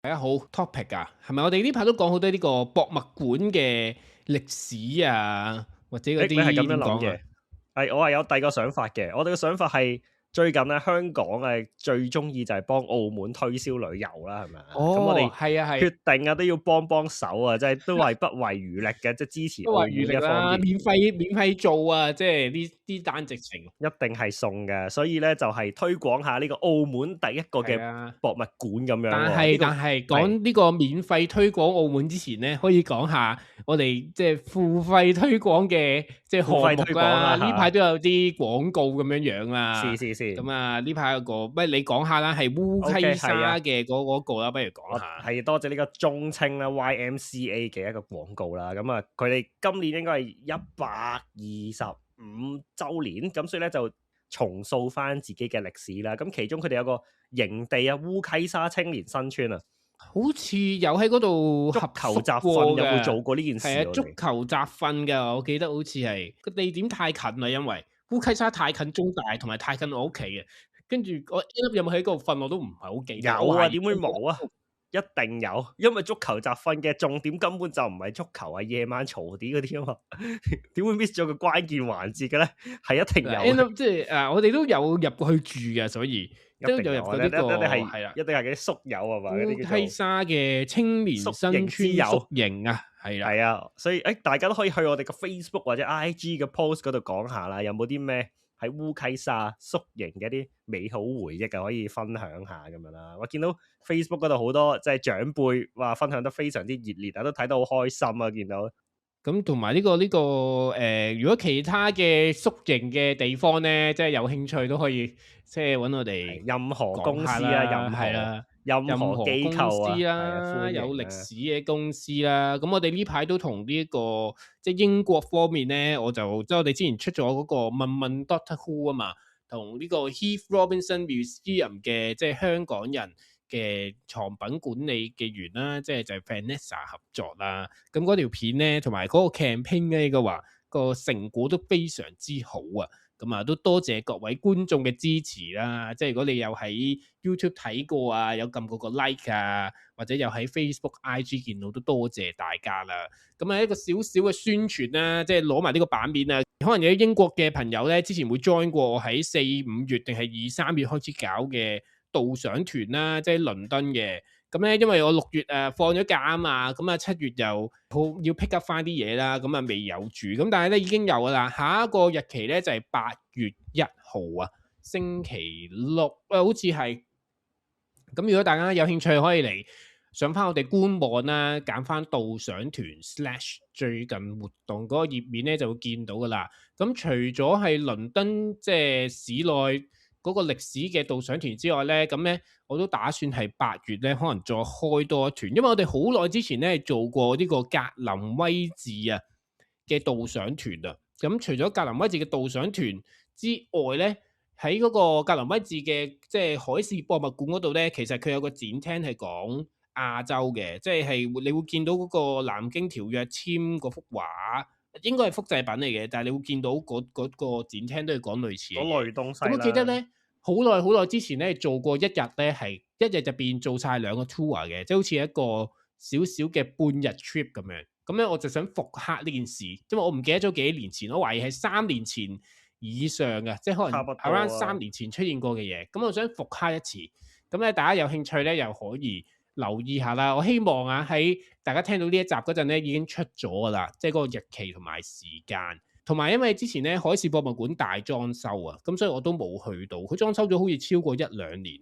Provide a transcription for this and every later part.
大家好 topic 啊，係咪我哋呢排都講好多呢個博物館嘅歷史啊，或者嗰你係咁啲樣諗嘅？點講啊？我係有第二個想法嘅。我哋嘅想法係最近咧，香港最中意就係幫澳門推銷旅遊啦，係咪啊？咁我哦，哋係啊係，決定都要幫手啊，即係都係不遺餘力嘅，即係支持都話餘澳門力啦，呢一方面。免費做啊，即係呢單直情一定係送嘅，所以咧就係推廣下呢個澳門第一個嘅係啊。博物館咁樣但喎。呢個係但係係講呢個免費推廣澳門之前咧，可以講下我哋即係付費推廣嘅即係項目付費推廣啦。啊嚇，呢排都有啲廣告咁樣樣啦。是。咁啊，呢排有個，不如你講下啦，係烏 OK，溪係啊。沙嘅嗰個啦，不如講我下。係多謝呢個中青啦 YMCA 嘅一個廣告啦，咁啊佢哋今年應該係125週年，咁所以咧就重塑翻自己嘅歷史啦。咁其中佢哋有個營地啊，烏溪沙青年新村啊，好似有喺嗰度足合宿球集過訓有冇嘅，做過呢件係啊，事我哋？足球集訓嘅，我記得好似係個地點太近啦，因為烏溪沙太近中大，同埋太近我屋企嘅。跟住我 end up 有冇喺嗰度瞓我都唔係好記得，我有啊，點會懷疑有冇啊？一定有，因為足球集訓嘅重點根本就唔係足球啊，夜晚嘈啲嗰啲啊嘛，點會 miss 咗個關鍵環節嘅咧？係一定有，end 嘅，up 即係我哋都有入過去住嘅，所以都有入一定有啊！一過呢個係啦，一定係嗰啲宿友係嘛？嗰啲叫烏溪做沙嘅青年宿新營之友，村宿營啊，係啦。係啊，所以大家都可以去我哋個 Facebook 或者 IG 嘅 post 嗰度講下啦，有冇啲咩喺烏溪沙宿營嘅一啲美好回憶啊，可以分享下咁樣啦。我見到 Facebook 嗰度好多即係長輩話分享得非常之熱烈啊，都睇得好開心啊，見到。咁同埋如果其他嘅宿營嘅地方咧，即係有興趣都可以即係揾我哋係任何講下公司啊，啦，係啦，任任何機何公司構啊，係啊，啦，歡有歷迎啊。史嘅公司啦，咁我哋呢排都同呢個即係英國方面咧，即係我哋之前出咗嗰個問 Doctor Who 啊嘛，同呢個 Heath Robinson Museum 嘅即係香港人嘅藏品管理嘅員啦，即係就係 Vanessa 合作啦。咁嗰條片咧，同埋嗰個 campaign 咧嘅話，個成果都非常之好啊！咁啊，都多謝各位觀眾嘅支持啦。即係如果你有喺 YouTube 睇過啊，有撳過個 like 啊，或者有喺 Facebook、IG 見到，都多謝大家啦。咁啊，一個少少嘅宣傳啦，即係攞埋呢個版面啊。可能有啲英國嘅朋友咧，之前會 join 過我喺4、5月定係2、3月開始搞嘅導賞團啦，即係倫敦嘅。咁咧，因為我6月放咗假啊嘛，咁啊7月又要 pick up 翻啲嘢啦，咁啊未有住，咁但係咧已經有噶啦。下一個日期咧就係8月1號啊，星期六好似係。咁如果大家有興趣，可以嚟上翻我哋官網啦，揀翻導賞團/最近活動嗰個頁面咧，就會見到噶啦。咁除咗係倫敦即係市內嗰個歷史嘅導賞團之外咧，咁咧我都打算係8月咧，可能再開多一團，因為我哋好耐之前咧做過呢個格林威治啊嘅導賞團啊。咁除咗格林威治嘅導賞團之外咧，喺嗰個格林威治嘅即係海事博物館嗰度咧，其實佢有個展廳係講亞洲嘅，即係你會見到嗰個南京條約簽嗰幅畫，應該係複製品嚟嘅，但係你會見到嗰個展廳都係講類似嘅嗰嘢。類東西咁我記得啦。咧，好耐之前咧做過一日咧，係一日入邊做晒2個 tour 嘅，即係好似一個少少嘅半日 trip 咁樣。咁咧我就想復刻呢件事，因為我唔記得咗幾年前，我懷疑係3年前以上嘅，即係可能差不多 around 啊。3年前出現過嘅嘢。咁我想復刻一次，咁咧大家有興趣咧又可以留意下啦。我希望啊喺大家聽到呢一集嗰陣咧已經出咗噶啦，即係嗰個日期同埋時間。同埋因為之前咧海事博物館大裝修啊，咁所以我都冇去到。佢裝修咗好似超過1-2年，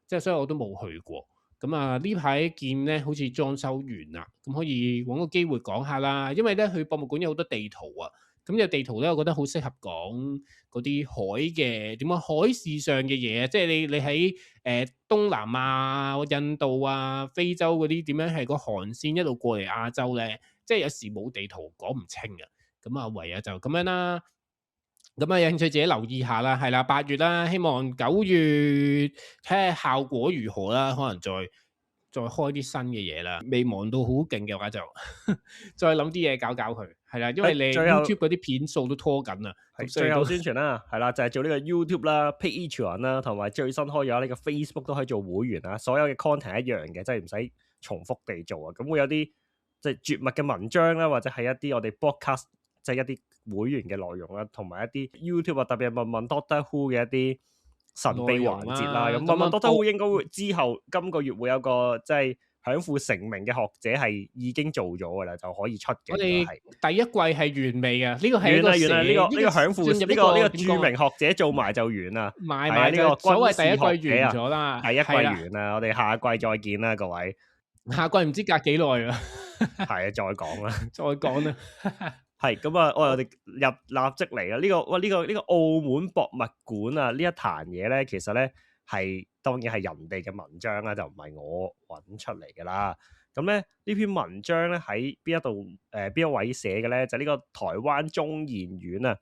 即係所以我都冇去過。咁啊呢排見咧好似裝修完啦，咁可以揾個機會講下啦。因為咧去博物館有好多地圖啊，咁有地圖咧，我覺得好適合講嗰啲海嘅點講海事上嘅嘢，即係你喺東南亞、印度啊、非洲嗰啲點樣係個航線一路過嚟亞洲咧，即係有時冇地圖講唔清啊。咁啊唯有就咁樣啦。咁啊有興趣自己留意下啦，係啦8月啦，希望9月睇下效果如何啦，可能再再開啲新嘅嘢啦。未忙到好勁嘅話就再諗啲嘢搞佢，係啦，因為你最後 YouTube 嗰啲片數都拖緊啦。咁所以都最後宣傳啦，係啦，就係做呢個 YouTube 啦、Patreon 啦，同埋最新開咗呢個 Facebook 都可以做會員啊。所有嘅 content 一樣嘅，即係唔使重複地做啊。咁會有啲即係絕密嘅文章啦，或者係一啲我哋 broadcast 即係一啲會員嘅內容啦，同埋一啲 YouTube 啊，特別係問問 Doctor Who 嘅一啲神秘環節啦。咁問問 Doctor Who 應該會之後今個月會有個即係享負盛名嘅學者係已經做咗噶啦，就可以出嘅。我哋第一季係完未嘅，呢個係一個呢個享負呢個著名學者做埋就完啦，埋呢個所謂第一季完咗啦，第一季完啦，我哋下一季再見啦，各位。下季唔知隔幾耐啊？係啊，再講啦，再講啦。係咁啊，我哋立即嚟啦。呢個澳門博物館啊，呢一壇嘢咧，其實咧係當然係人哋嘅文章啦，就唔係我揾出嚟噶啦。咁咧呢篇文章咧喺邊一位寫嘅咧？就呢個台灣中研院啊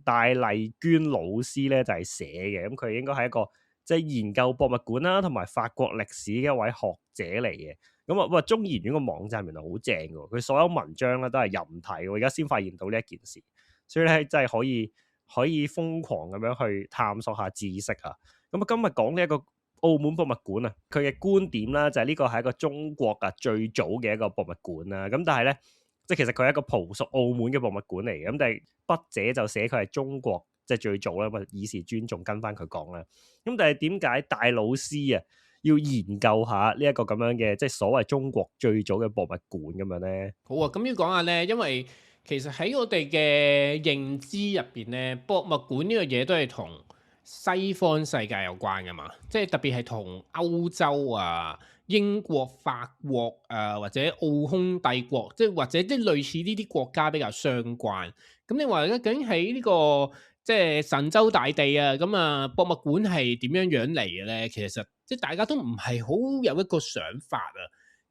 戴麗娟老師咧就係寫嘅。咁佢應該係一個即係研究博物館啦，同埋法國歷史嘅一位學者嚟嘅。咁中研院個網站原來好正嘅，佢所有文章咧都係任睇。我而家先發現到呢一件事，所以咧真係可以瘋狂咁樣去探索下知識啊！咁今日講呢一個澳門博物館啊，佢嘅觀點啦就係呢個係一個中國啊最早嘅一個博物館啦。咁但係咧，即係其實佢係一個葡屬澳門嘅博物館嚟嘅。咁但係筆者就寫佢係中國即係最早啦，咁以示尊重跟翻佢講啦。咁但係點解戴老師啊要研究下呢一個咁樣嘅即係所謂中國最早嘅博物館咁樣咧？好啊，咁要講下咧，因為其實喺我哋嘅認知入邊咧，博物館呢個嘢都係同西方世界有關噶嘛，即係特別係同歐洲啊、英國、法國啊或者奧匈帝國，即係或者即係類似呢啲國家比較相關。咁你話咧，究竟喺呢個即係神州大地啊，咁啊博物館係點樣樣嚟嘅咧？其實即係大家都唔係好有一個想法啊。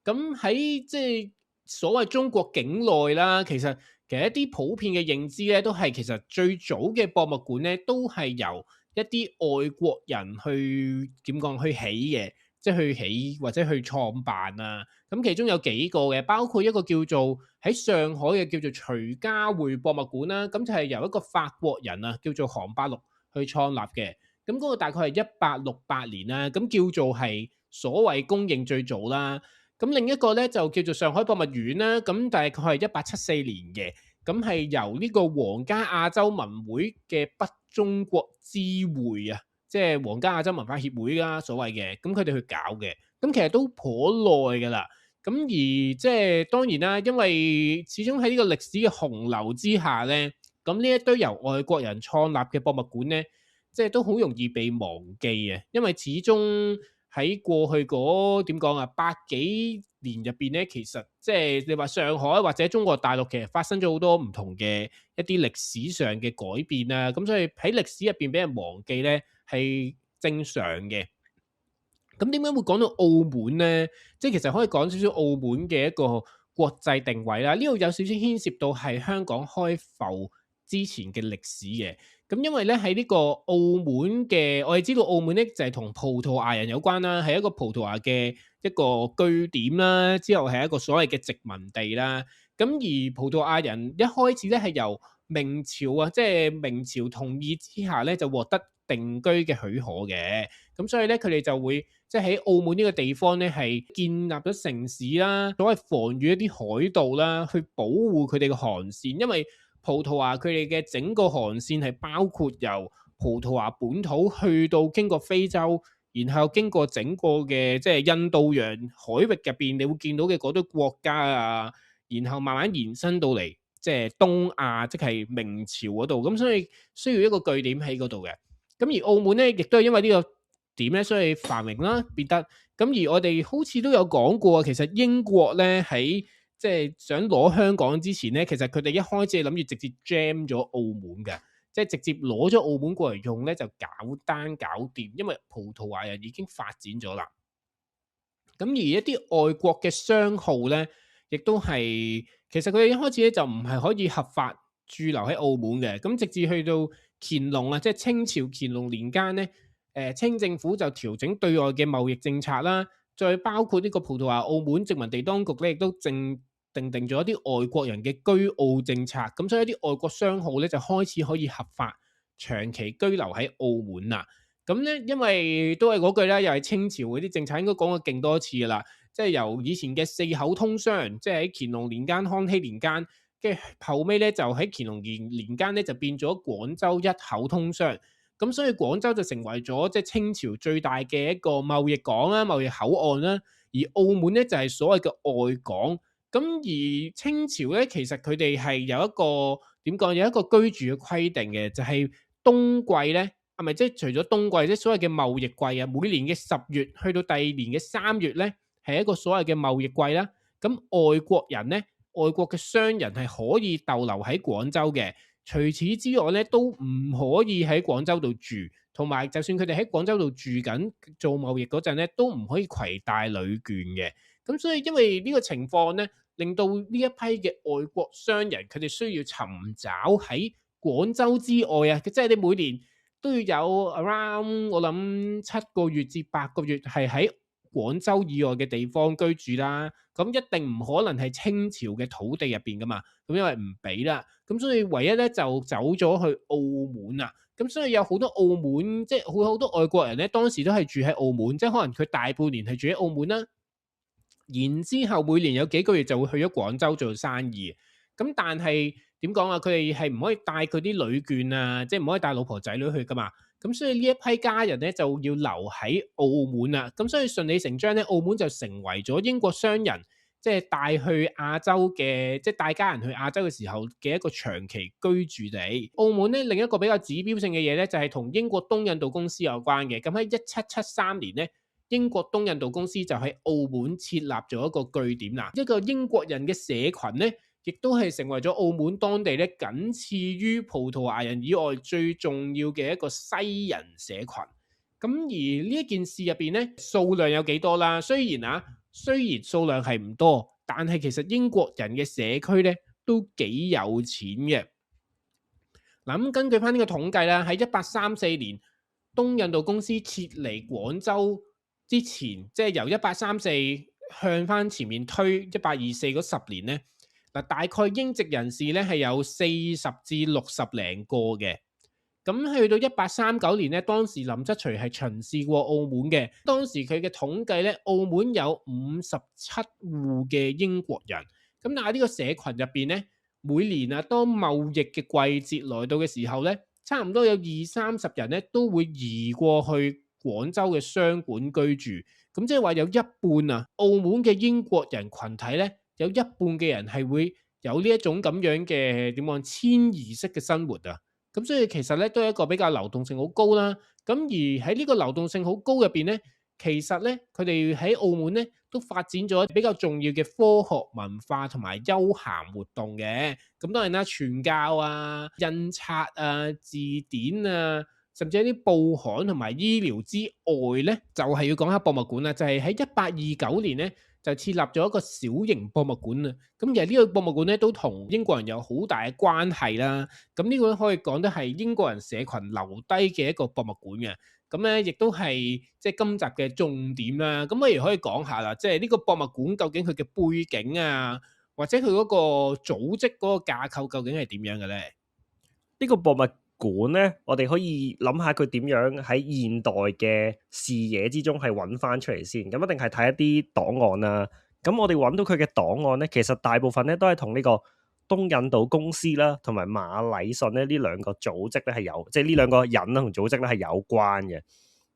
咁喺即係所謂中國境內啦，其實一啲普遍嘅認知咧，都係其實最早嘅博物館咧，都係由一啲外國人去點講去起嘅，即係去起或者去創辦啊。咁其中有幾個嘅，包括一個叫做喺上海嘅叫做徐家匯博物館啦。咁就係由一個法國人啊，叫做韓伯祿去創立嘅。咁嗰個大概係1868年啦。咁叫做係所謂公認最早啦。咁另一個咧就叫做上海博物院啦。咁大概係1874年嘅。咁係由呢個皇家亞洲文會嘅北中國支會啊，即係皇家亞洲文化協會啦，所謂嘅，咁佢哋去搞嘅。咁其實都頗耐噶啦。咁而即係當然啦，因為始終喺呢個歷史嘅洪流之下咧，咁呢一堆由外國人創立嘅博物館咧，即係都好容易被忘記啊。因為始終喺過去嗰點講啊，百幾年入邊咧，其實即係你話上海或者中國大陸其實發生咗好多唔同嘅一啲歷史上嘅改變啦。咁所以喺歷史入邊俾人忘記咧係正常嘅。咁點解會講到澳門咧？即係其實可以講少少澳門嘅一個國際定位啦。呢度有少少牽涉到係香港開埠之前嘅歷史嘅。咁因為咧喺呢個澳門嘅，我哋知道澳門咧就係同葡萄牙人有關啦，係一個葡萄牙嘅一個據點啦，之後係一個所謂嘅殖民地啦。咁而葡萄牙人一開始咧係由明朝啊，即係明朝同意之下咧就獲得定居嘅許可嘅。咁所以咧佢哋就會即係喺澳門呢個地方咧係建立咗城市啦，所謂防禦一啲海盜啦，去保護佢哋嘅航線，因為葡萄牙佢哋嘅整個航線係包括由葡萄牙本土去到經過非洲，然後經過整個嘅即係印度洋海域入邊，你會見到嘅嗰堆國家啊，然後慢慢延伸到嚟即係東亞，即係明朝嗰度，咁所以需要一個據點喺嗰度嘅。咁而澳門咧，亦都係因為呢個點咧，所以繁榮啦，變得咁。而我哋好似都有講過，其實英國咧喺即係想攞香港之前咧，其實佢哋一開始係諗住直接 jam 咗澳門嘅，即係直接攞咗澳門過嚟用咧，就搞單搞掂，因為葡萄牙人已經發展咗啦。咁而一啲外國嘅商號咧，亦都係其實佢哋一開始咧就唔係可以合法駐留喺澳門嘅。咁直至去到乾隆啊，即係清朝乾隆年間咧，清政府就調整對外嘅貿易政策啦。再包括呢個葡萄牙、澳門殖民地當局咧，亦都定咗一啲外國人嘅居澳政策，咁所以一啲外國商號咧就開始可以合法長期居留喺澳門啦。咁咧，因為都係嗰句啦，又係清朝嗰啲政策，應該講過勁多次噶啦。即係由以前嘅4口通商，即係喺乾隆年間、康熙年間，跟住後尾咧就喺乾隆年間咧就變咗廣州一口通商。咁所以廣州就成為咗即係清朝最大嘅一個貿易港啦、貿易口岸啦。而澳門咧就係所謂嘅外港。咁而清朝咧，其實佢哋係有一個點講，有一個居住嘅規定嘅，就係冬季咧，係咪即係除咗冬季，即係所謂嘅貿易季啊，每年嘅10月去到第二年嘅3月咧，係一個所謂嘅貿易季啦。咁外國人咧，外國嘅商人係可以逗留喺廣州嘅。除此之外咧，都唔可以喺廣州度住，同埋就算佢哋喺廣州度住緊做貿易嗰陣咧，都唔可以攜帶旅券嘅。咁所以因為呢個情況咧，令到呢一批嘅外國商人佢哋需要尋找喺廣州之外啊，即係你每年都要有 around 我諗7個月至8個月係喺廣州以外嘅地方居住啦。咁一定唔可能係清朝嘅土地入邊噶嘛，咁因為唔俾啦，咁所以唯一咧就走咗去澳門啦。咁所以有好多澳門即係好多外國人咧，當時都係住喺澳門，即係可能佢大半年係住喺澳門啦。然之後每年有幾個月就會去咗廣州做生意。咁但係點講啊？佢哋係唔可以帶佢啲旅券啊，即係唔可以帶老婆仔女去噶嘛。咁所以呢一批家人咧就要留喺澳門啦。咁所以順理成章咧，澳門就成為咗英國商人即係帶去亞洲嘅，即係帶家人去亞洲嘅時候嘅一個長期居住地。澳門咧另一個比較指標性嘅嘢咧，就係同英國東印度公司有關嘅。咁喺1773年咧，英國東印度公司就喺澳門設立咗一個據點啦。一個英國人嘅社群咧，亦都係成為咗澳門當地咧僅次於葡萄牙人以外最重要嘅一個西人社群。咁而呢一件事入邊咧，數量有幾多啦？雖然數量係唔多，但係其實英國人嘅社區咧都幾有錢嘅。嗱，咁根據翻呢個統計啦，喺1834年東印度公司撤離廣州之前，即係由1834向翻前面推1824嗰10年咧，嗱大概英籍人士咧係有40至60零個嘅。咁去到1839年咧，當時林則徐係巡視過澳門嘅，當時佢嘅統計咧，澳門有57戶嘅英國人。咁但係呢個社群入邊咧，每年啊當貿易嘅季節來到嘅時候咧，差唔多有20-30人咧都會移過去廣州嘅商館居住。咁即係話有一半啊，澳門嘅英國人群體咧，有一半嘅人係會有呢一種咁樣嘅點講遷移式嘅生活啊。咁所以其實咧都係一個比較流動性好高啦。咁而喺呢個流動性好高入邊咧，其實咧佢哋喺澳門咧都發展咗比較重要嘅科學文化同埋休閒活動嘅。咁當然啦，傳教啊、印刷啊、字典啊，甚至一啲報刊同埋醫療之外咧，就係要講下博物館啦。就係喺1829年咧，就設立咗一個小型博物館啊！咁其實呢個博物館咧都同英國人有好大嘅關係啦。咁呢個可以講得係英國人社群留低嘅一個博物館嘅。咁咧亦都係即係今集嘅重點啦。咁不如可以講下啦，即係呢個博物館究竟佢嘅背景啊，或者佢嗰個組織嗰個架構究竟係點樣嘅咧？呢個博物館咧，我哋可以諗下佢點樣喺現代嘅視野之中係揾翻出嚟先。咁一定係睇一啲檔案啦。咁我哋揾到佢嘅檔案咧，其實大部分咧都係同呢個東印度公司啦，同埋馬禮遜咧呢兩個組織咧係有，即係呢兩個人同組織咧係有關嘅。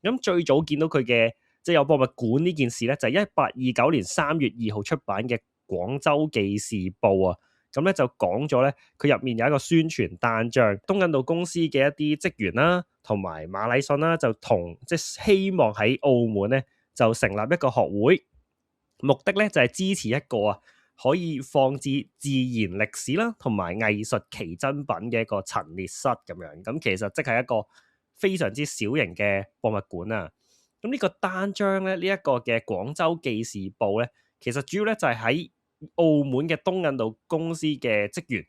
咁最早見到佢嘅即係有博物館呢件事咧，就係1829年3月2號出版嘅《廣州記事報》啊。咁咧就講咗咧，佢入面有一個宣傳單張，東印度公司嘅一啲職員啦，同埋馬禮遜啦，就同即係希望喺澳門咧就成立一個學會，目的咧就係支持一個可以放置自然歷史啦，同埋藝術奇珍品嘅一個陳列室咁樣。咁其實即係一個非常之小型嘅博物館啊。咁呢個單張咧，呢一個嘅廣州記事報咧，其實主要咧就係喺澳門嘅東印度公司嘅職員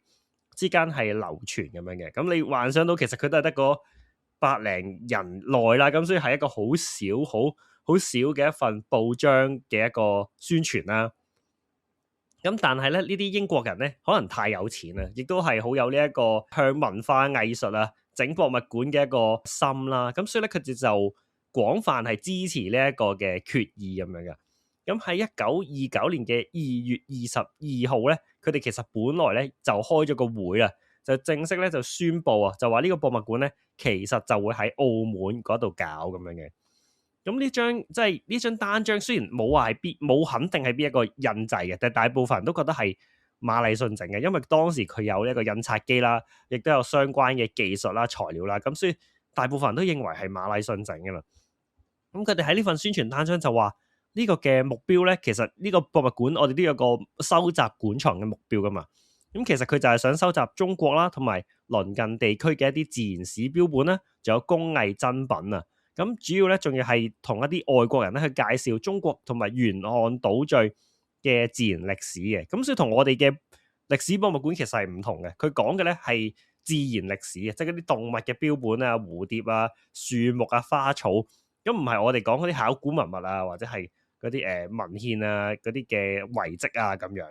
之間係流傳咁樣嘅。咁你幻想到其實佢都係得個百零人內啦，咁所以係一個好少好少嘅一份報章嘅一個宣傳啦。咁但係咧，呢啲英國人咧可能太有錢啦，亦都係好有呢一個向文化藝術啊整博物館嘅一個心啦。咁所以咧，佢哋就廣泛係支持呢一個嘅決議咁樣嘅。咁喺1929年嘅2月22號咧，佢哋其實本來咧就開咗個會啦，就正式咧就宣布啊，就話呢個博物館咧其實就會喺澳門嗰度搞咁樣嘅。咁呢張單張雖然冇肯定係邊一個印製嘅，但係大部分人都覺得係馬禮遜整嘅，因為當時佢有呢一個印刷機啦，亦都有相關嘅技術啦、材料啦，咁所以大部分人都認為係馬禮遜整嘅啦。咁佢哋喺呢份宣傳單張就話呢個嘅目標咧，其實呢個博物館我哋都有個收集館藏嘅目標噶嘛。咁其實佢就係想收集中國啦，同埋鄰近地區嘅一啲自然史標本啦，仲有工藝珍品啊。咁主要咧，仲要係同一啲外國人咧去介紹中國同埋沿岸島嶼嘅自然歷史嘅。咁所以同我哋嘅歷史博物館其實係唔同嘅。佢講嘅咧係自然歷史嘅，即係嗰啲動物嘅標本啊、蝴蝶啊、樹木啊、花草。咁唔係我哋講嗰啲考古文物啊，或者係嗰啲文獻啊、嗰啲嘅遺跡啊咁樣。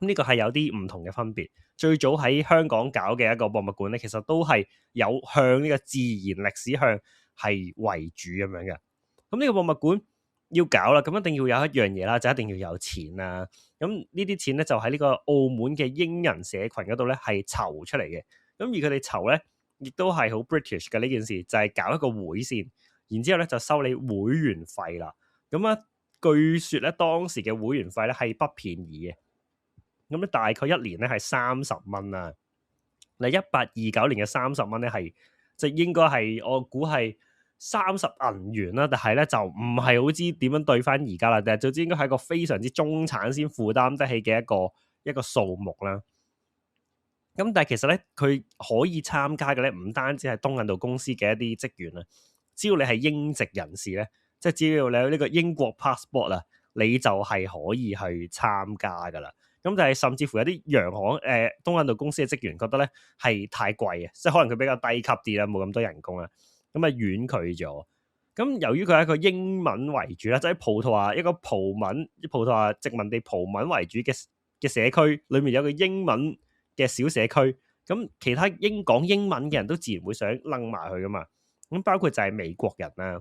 咁呢個係有啲唔同嘅分別。最早喺香港搞嘅一個博物館咧，其實都係有向呢個自然歷史向係為主咁樣嘅。咁呢個博物館要搞啦，咁一定要有一樣嘢啦，就一定要有錢啦。咁呢啲錢咧就喺呢個澳門嘅英人社群嗰度咧係籌出嚟嘅。咁而佢哋籌咧，亦都係好 British 嘅呢件事，就係搞一個會先，然之後咧就收你會員費啦。咁啊，據說咧當時嘅會員費咧係不便宜嘅。咁咧大概一年咧係30蚊啊。嗱，1829年嘅30蚊咧係即係應該係我估係30銀元啦，但係咧就唔係好知點樣對翻而家啦。但係總之應該係一個非常之中產先負擔得起嘅一個數目啦。咁但係其實咧，佢可以參加嘅咧，唔單止係東印度公司嘅一啲職員啊，只要你係英籍人士咧，即係只要你有呢個英國 passport 啊，你就係可以去參加噶啦。咁但係甚至乎有啲洋行東印度公司嘅職員覺得咧係太貴嘅，即係可能佢比較低級啲啦，冇咁多人工啦，咁啊婉拒咗。咁由於佢係一個英文為主啦，即係葡萄牙一個葡萄牙殖民地葡文為主嘅社區，裏面有個英文嘅小社區，咁其他講英文嘅人都自然會想楞埋佢噶嘛。咁包括就係美國人啦，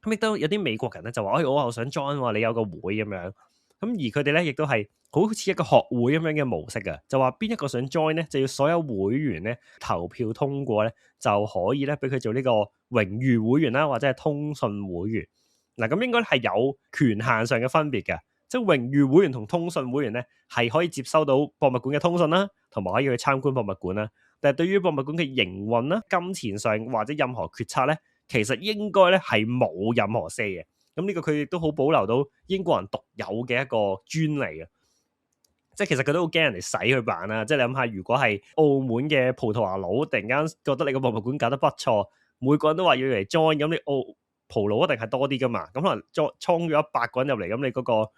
咁亦都有啲美國人咧就話：我又想 join 喎，你有個會咁樣。咁而佢哋咧亦都係好似一個學會咁樣嘅模式嘅，就話邊一個想 join 咧，就要所有會員咧投票通過咧，就可以咧俾佢做呢個榮譽會員啦，或者係通訊會員。嗱，咁應該係有權限上嘅分別嘅，即係榮譽會員同通訊會員咧係可以接收到博物館嘅通訊啦，同埋可以去參觀博物館啦。但係對於博物館嘅營運啦、金錢上或者任何決策咧，其實應該咧係冇任何 say 嘅。咁呢個佢亦都好保留到英國人獨有嘅一個專利啊！即係其實佢都好驚人哋洗佢版啦。即係你諗下，如果係澳門嘅葡萄牙佬突然間覺得你個博物館搞得不錯，每個人都話要嚟 join，咁你葡佬一定係多啲噶嘛？咁可能衝咗100個人入嚟，咁你嗰個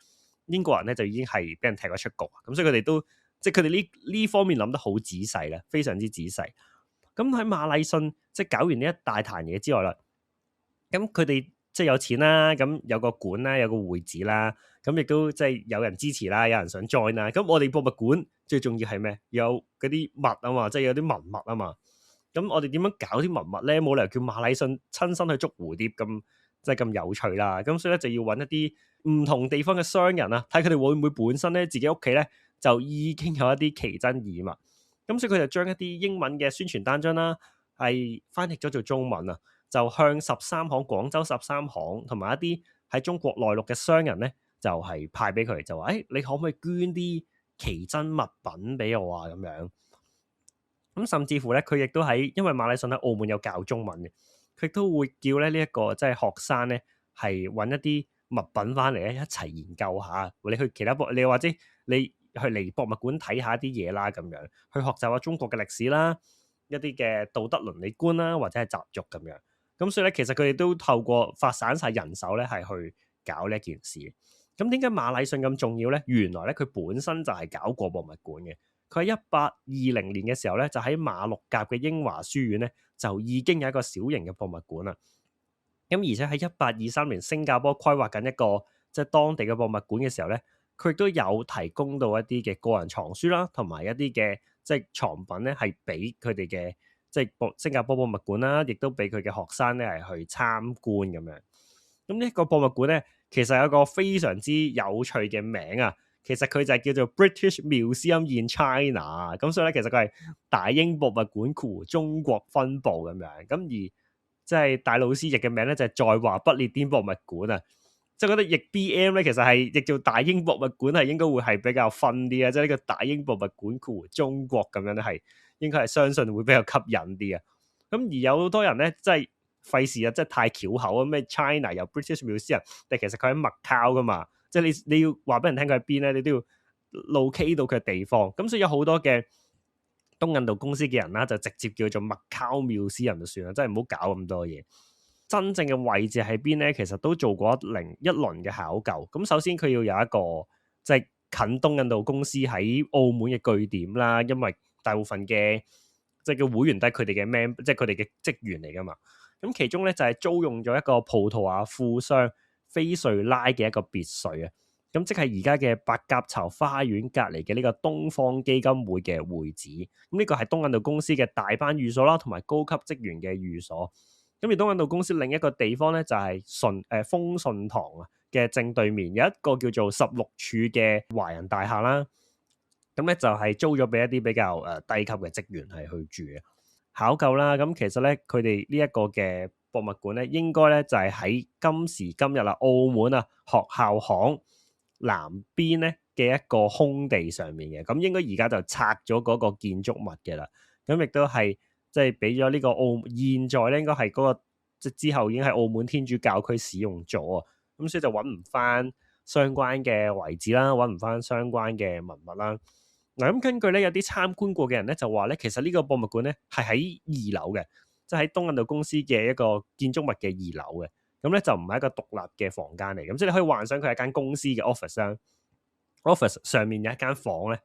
英國人咧就已經係俾人踢咗出局。咁所以佢哋都即係佢哋呢方面諗得好仔細啦，非常之仔細。咁喺馬禮遜即係搞完呢一大壇嘢之外啦，咁佢哋即係有錢啦，咁有個館啦，有個會址啦，咁亦都即係有人支持啦，有人想 join 啦。咁我哋博物館最重要係咩？有嗰啲物啊嘛，即係有啲文物啊嘛。咁我哋點樣搞啲文物咧？冇理由叫馬禮遜親身去捉蝴蝶咁，即係咁有趣啦。咁所以咧就要揾一啲唔同地方嘅商人啊，睇佢哋會唔會本身咧自己屋企咧就已經有一啲奇珍異物。咁所以佢就將一啲英文嘅宣傳單張啦，係翻譯咗做中文啊。就向13行廣州13行同埋一啲喺中國內陸嘅商人咧，就係派俾佢，就話：你可唔可以捐啲奇珍物品俾我啊？咁樣咁甚至乎咧，佢亦都喺因為馬禮遜喺澳門有教中文嘅，佢都會叫咧呢一個即係學生咧係揾一啲物品翻嚟咧一齊研究下。你去其他你或者你去嚟博物館睇下啲嘢啦，咁樣去學習下中國嘅歷史啦，一啲嘅道德倫理觀啦，或者係習俗咁樣。咁所以咧，其實佢哋都透過發散晒人手咧，係去搞呢一件事。咁點解馬禮遜咁重要咧？原來咧，佢本身就係搞過博物館嘅。佢喺1820年嘅時候咧，就喺馬六甲嘅英華書院咧，就已經有一個小型嘅博物館啦。咁咁而且喺1823年新加坡規劃緊一個即係當地嘅博物館嘅時候咧，佢亦都有提供到一啲嘅個人藏書啦，同埋一啲嘅即係藏品咧，係俾佢哋嘅即係新加坡博物館啦，亦都俾佢嘅學生咧係去參觀咁樣。咁呢個博物館咧，其實有個非常之有趣嘅名啊，其實佢就係叫做 British Museum in China。咁所以咧，其實佢係大英博物館中國分部咁樣。咁而即係大老師譯嘅名咧，就係在華不列顛博物館啊。即係覺得譯 BM 咧，其實係譯做大英博物館係應該會係比較分啲啊。即係呢個大英博物館中國咁樣咧，係應該係相信會比較吸引啲啊。咁而有好多人咧，即係費事啊，即係太巧口啊！咩 China 有 British Museum，但其實佢喺麥考噶嘛，即係你要話俾人聽佢喺邊咧，你都要 locate 到佢嘅地方。咁所以有好多嘅東印度公司嘅人啦，就直接叫做麥考 Museum就算啦，真係唔好搞咁多嘢。真正嘅位置喺邊咧，其實都做過一輪嘅考究。咁首先佢要有一個即係近東印度公司喺澳門嘅據點啦，因為大部分嘅即係嘅會員都係佢哋嘅即係佢哋嘅職員嚟噶嘛。咁其中咧就係租用咗一個葡萄牙富商菲瑞拉嘅一個別墅啊，咁即係而家嘅白鴿巢花園隔離嘅呢個東方基金會嘅會址。咁呢個係東印度公司嘅大班寓所啦，同埋高級職員嘅寓所。咁而東印度公司另一個地方咧就係豐順堂啊嘅正對面有一個叫做16處嘅華人大廈啦。咁咧就係租咗俾一啲比較低級嘅職員係去住嘅。考究啦，咁其實咧佢哋呢一個嘅博物館咧，應該咧就係喺今時今日啦，澳門啊學校巷南邊咧嘅一個空地上面嘅，咁應該而家就拆咗嗰個建築物嘅啦，咁亦都係即係俾咗呢個現在咧應該係嗰個即之後已經係澳門天主教區使用咗啊，咁所以就揾唔翻相關嘅遺址啦，揾唔翻相關嘅文物啦。嗱，咁根據咧有啲參觀過嘅人咧就話咧，其實呢個博物館咧係喺2樓嘅，即係喺東印度公司嘅一個建築物嘅2樓嘅，咁咧就唔係一個獨立嘅房間嚟，咁即係你可以幻想佢係一間公司嘅 office 啦。office 上面有一間房咧，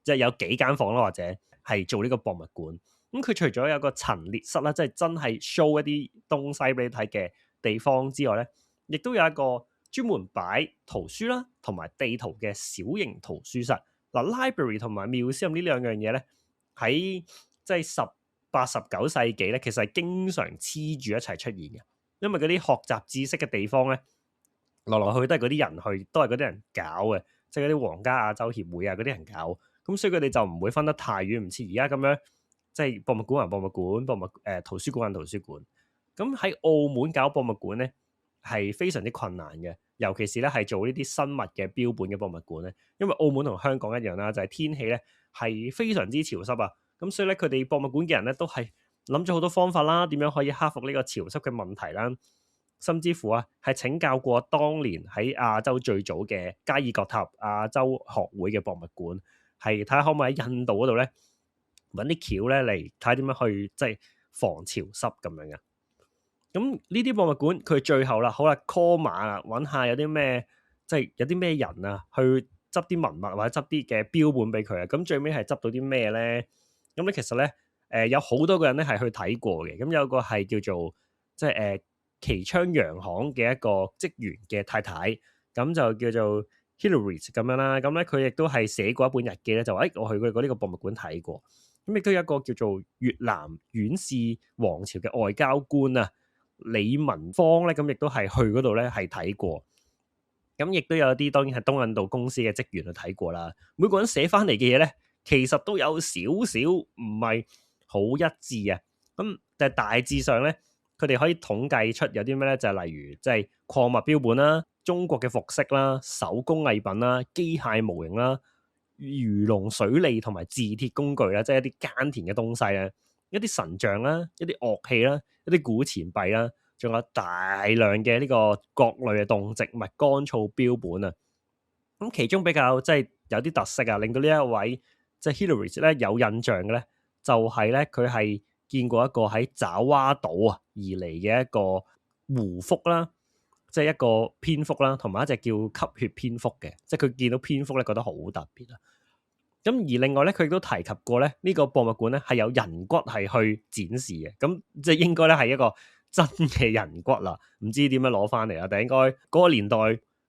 即係有幾間房啦，或者係做呢個博物館。咁佢除咗有個陳列室啦，即係真係 show 一啲東西俾你睇嘅地方之外咧，亦都有一個專門擺圖書啦，同埋地圖嘅小型圖書室。嗱，library 同埋 museum 呢兩樣嘢咧，喺即係18、19世紀咧，其實係經常黐住一齊出現嘅，因為嗰啲學習知識嘅地方咧，來來去去都係嗰啲人去，都係嗰啲人搞嘅，即係嗰啲皇家亞洲協會啊嗰啲人搞，咁所以佢哋就唔會分得太遠，唔似而家咁樣，即係博物館還博物館，圖書館還圖書館。咁喺澳門搞博物館咧，係非常之困難嘅。尤其是咧係做呢啲生物嘅標本嘅博物館咧，因為澳門同香港一樣啦，就係天氣咧係非常之潮濕啊，咁所以咧佢哋博物館嘅人咧都係諗咗好多方法啦，點樣可以克服呢個潮濕嘅問題啦，甚至乎啊係請教過當年喺亞洲最早嘅加爾各答亞洲學會嘅博物館，係睇下可唔可以喺印度嗰度咧揾啲橋咧嚟睇下點樣去即係防潮濕咁樣嘅。咁呢啲博物館佢最後啦，好啦 call 碼啦，揾下有啲咩即係有啲咩人啊，去執啲文物或者執啲嘅標本俾佢啊。咁最尾係執到啲咩咧？咁咧其實咧有好多個人咧係去睇過嘅。咁有個係叫做即係旗昌洋行嘅一個職員嘅太太，咁就叫做 Hillary 咁樣啦。咁咧佢亦都係寫過一本日記咧，就話我去過呢個博物館睇過。咁亦都有一個叫做越南阮氏王朝嘅外交官啊，李文芳咧，咁亦都係去嗰度咧係睇過，咁亦都有啲當然係東印度公司嘅職員去睇過啦。每個人寫翻嚟嘅嘢咧，其實都有少少唔係好一致啊。咁但係大致上咧，佢哋可以統計出有啲咩咧，就係例如即係礦物標本啦、中國嘅服飾啦、手工藝品啦、機械模型啦、魚龍水利同埋冶鐵工具啦，即係一啲耕田嘅東西啊。一啲神像啦，一啲樂器啦，一啲古錢幣啦，仲有大量嘅呢個各類嘅動植物乾燥標本啊。咁其中比較即係有啲特色啊，令到呢一位即係 Hillary 咧有印象嘅咧，就係咧佢係見過一個喺爪哇島啊而嚟嘅一個胡蝠啦，即係一個蝙蝠啦，同埋一隻叫吸血蝙蝠嘅，即係佢見到蝙蝠咧覺得好特別啊。咁而另外咧，佢亦都提及過咧，呢個博物館咧係有人骨係去展示嘅，咁即係應該咧係一個真嘅人骨啦，唔知點樣攞翻嚟啦，但係應該嗰個年代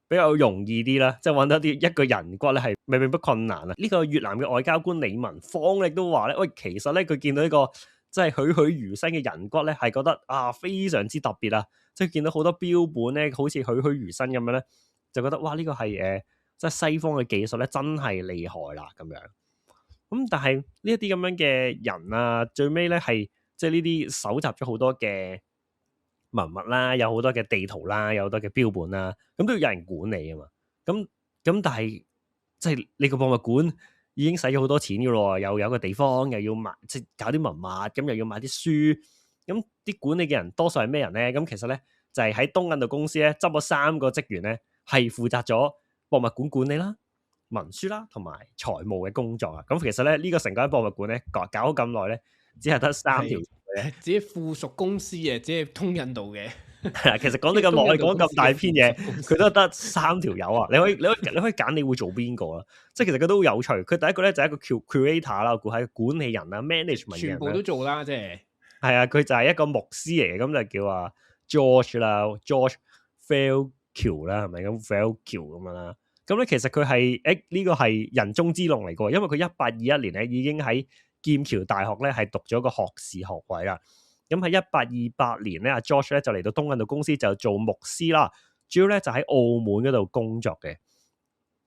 比較容易啲啦，即係揾到一個人骨咧係並不困難啊！呢個越南嘅外交官李文芳亦都話咧，喂，其實咧佢見到呢個即係栩栩如生嘅人骨咧，係覺得非常之特別啊！即係見到好多標本咧，好似栩栩如生咁樣咧，就覺得哇呢個係即係西方嘅技術咧，真係厲害啦咁樣。咁但係呢一啲咁樣嘅人啊，最尾咧係即係呢啲搜集咗好多嘅文物啦，有好多嘅地圖啦，有好多嘅標本啦，咁都要有人管理啊嘛。咁但係即係你個博物館已經使咗好多錢噶咯，又有個地方，又要買即係搞啲文物，咁又要買啲書。咁啲管理嘅人多數係咩人咧？咁其實咧就係喺東印度公司咧執咗3個職員咧，係負責咗博物館管理啦、文書啦同埋財務嘅工作啊。咁其實咧呢個成間博物館咧搞咗咁耐咧，只係得3條。自己附屬公司嘅，即係通印度嘅。係啊，其實講咗咁耐，我哋講咁大篇嘢，佢都得3條友啊！你可以揀你會做邊個啦？即係其實佢都好有趣。佢第一個咧就係一個 curator 啦，我估係管理人啦 ，management 嘅人，全部都做啦，即係係啊，佢就係一個牧師嚟嘅，咁就叫George 啦 ，George Fairchild 啦，係咪咁 Fairchild 咁樣啦？咁咧其實佢係呢個係人中之龍嚟嘅，因為佢1821年咧已經喺劍橋大學咧係讀咗個學士學位啦。咁喺1828年咧，阿 George 咧就嚟到東印度公司就做牧師啦，主要咧就喺澳門嗰度工作嘅。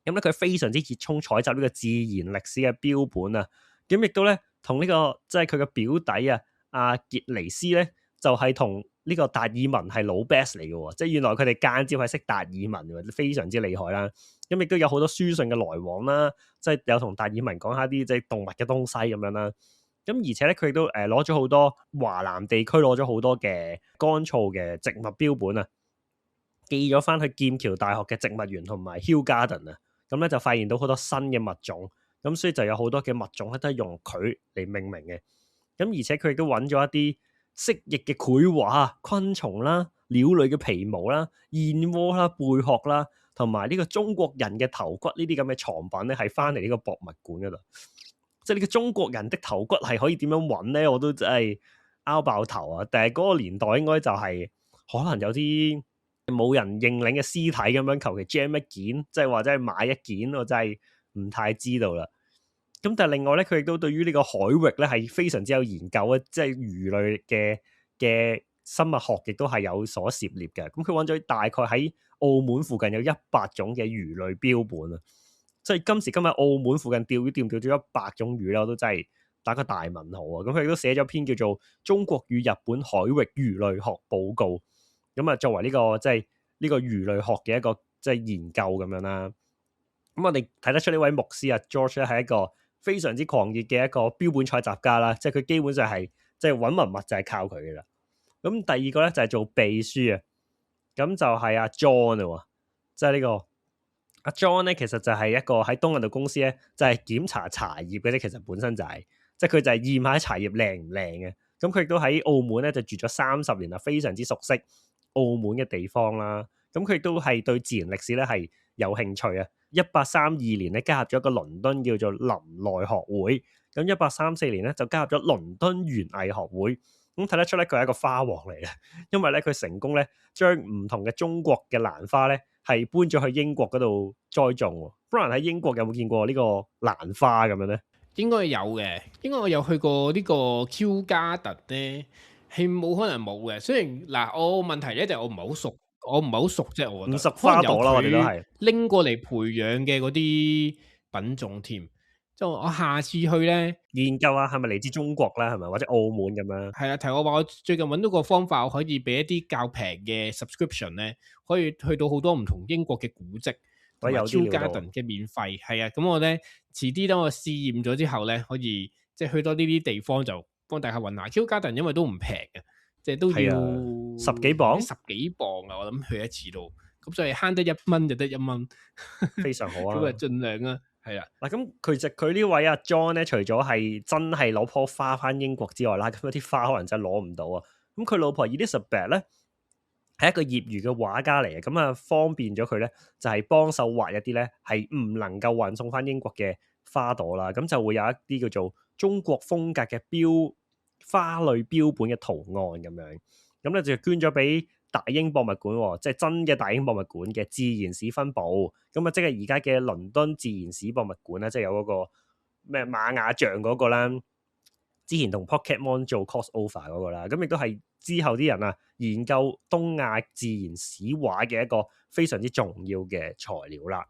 咁咧佢非常之熱衷採集呢個自然歷史嘅標本啊。咁亦都咧同呢個即係佢嘅表弟啊，阿傑尼斯咧就係同呢個達爾文係老 best 嚟嘅，即係原來佢哋間接係識達爾文嘅，非常之厲害啦。咁亦都有好多書信嘅來往啦，即係有同達爾文講下啲即係動物嘅東西咁樣啦。咁而且咧，佢亦都攞咗好多華南地區攞咗好多嘅乾燥嘅植物標本啊，寄咗翻去劍橋大學嘅植物園同埋 Hill Garden 啊，咁咧就發現到好多新嘅物種，咁所以就有好多嘅物種咧都係用佢嚟命名嘅。咁而且佢亦都揾咗一啲蜥蜴嘅繪畫、昆蟲啦、鳥類嘅皮毛啦、燕窩啦、貝殼啦，同埋呢個中國人嘅頭骨呢啲咁嘅藏品咧，係翻嚟呢個博物館嗰度。即係呢個中國人的頭骨係可以點樣揾咧？我都真係拗爆頭啊！但係嗰個年代應該就係可能有啲冇人認領嘅屍體咁樣，求其 jam 一件，即係或者係買一件，我真係唔太知道啦。咁但係另外咧，佢亦都對於呢個海域咧係非常之有研究啊！即係魚類嘅生物學亦都係有所涉獵嘅。咁佢揾咗大概喺澳門附近有100種嘅魚類標本啊！即係今時今日澳門附近釣魚店釣咗100種魚啦，我都真係打個大問號啊！咁佢亦都寫咗篇叫做《中國與日本海域魚類學報告》，咁啊作為呢個即係呢個魚類學嘅一個即係研究咁樣啦。咁我哋睇得出呢位牧師啊 George 咧係一個非常之狂熱嘅一個標本採集家啦，即係佢基本上係即係揾文物就係靠佢嘅啦。咁第二個咧就係做秘書啊，咁就係阿 John 啊，即係呢個。阿 John 咧，其實就係一個喺東印度公司咧，就係檢查茶葉嘅啫。其實本身就係，即係佢就係驗下茶葉靚唔靚嘅。咁佢亦都喺澳門咧就住咗30年啦，非常之熟悉澳門嘅地方啦。咁佢亦都係對自然歷史咧係有興趣啊。1832年咧加入咗一個倫敦叫做林內學會，咁1834年咧就加入咗倫敦園藝學會。咁睇得出咧佢係一個花王嚟嘅，因為咧佢成功咧將唔同嘅中國嘅蘭花咧係搬咗去英國嗰度栽種。不然喺英國有冇見過呢個蘭花咁樣咧？應該有嘅，應該我有去過呢個 Kew Garden 咧，係冇可能冇嘅。雖然嗱，我問題咧就係我唔係好熟，啫。我覺得唔熟花朵啦，我哋都係拎過嚟培養嘅嗰啲品種添。即係我下次去咧研究下係咪嚟自中國啦，係咪或者澳門咁樣？係啊，提我話我最近揾到個方法，我可以俾一啲較平嘅 subscription 咧，可以去到好多唔同英國嘅古蹟同埋 Kew Garden 嘅免費。係啊，咁我咧遲啲等我試驗咗之後咧，可以即係去多呢啲地方就幫大家揾下 Kew Garden，因為都唔平嘅，即係都要10幾磅啊！我諗去一次都咁，所以慳得1蚊就得1蚊，非常好啊！咁啊，盡量啊！係啊，嗱咁其實佢呢位阿 John 咧，除咗係真係攞棵花翻英國之外啦，咁啲花可能真係攞唔到啊。咁佢老婆 Elizabeth 咧係一個業餘嘅畫家嚟嘅，咁啊方便咗佢咧就係幫手畫一啲咧係唔能夠運送翻英國嘅花朵啦。咁就會有一啲叫做中國風格嘅花類標本嘅圖案咁樣。咁咧就捐咗俾大英博物館喎，即係真嘅大英博物館嘅自然史分部，咁啊即係而家嘅倫敦自然史博物館啦，即係有嗰個咩瑪雅像嗰個啦，之前同 Pokemon 做 crossover 嗰個啦，咁亦都係之後啲人啊研究東亞自然史畫嘅一個非常之重要嘅材料啦。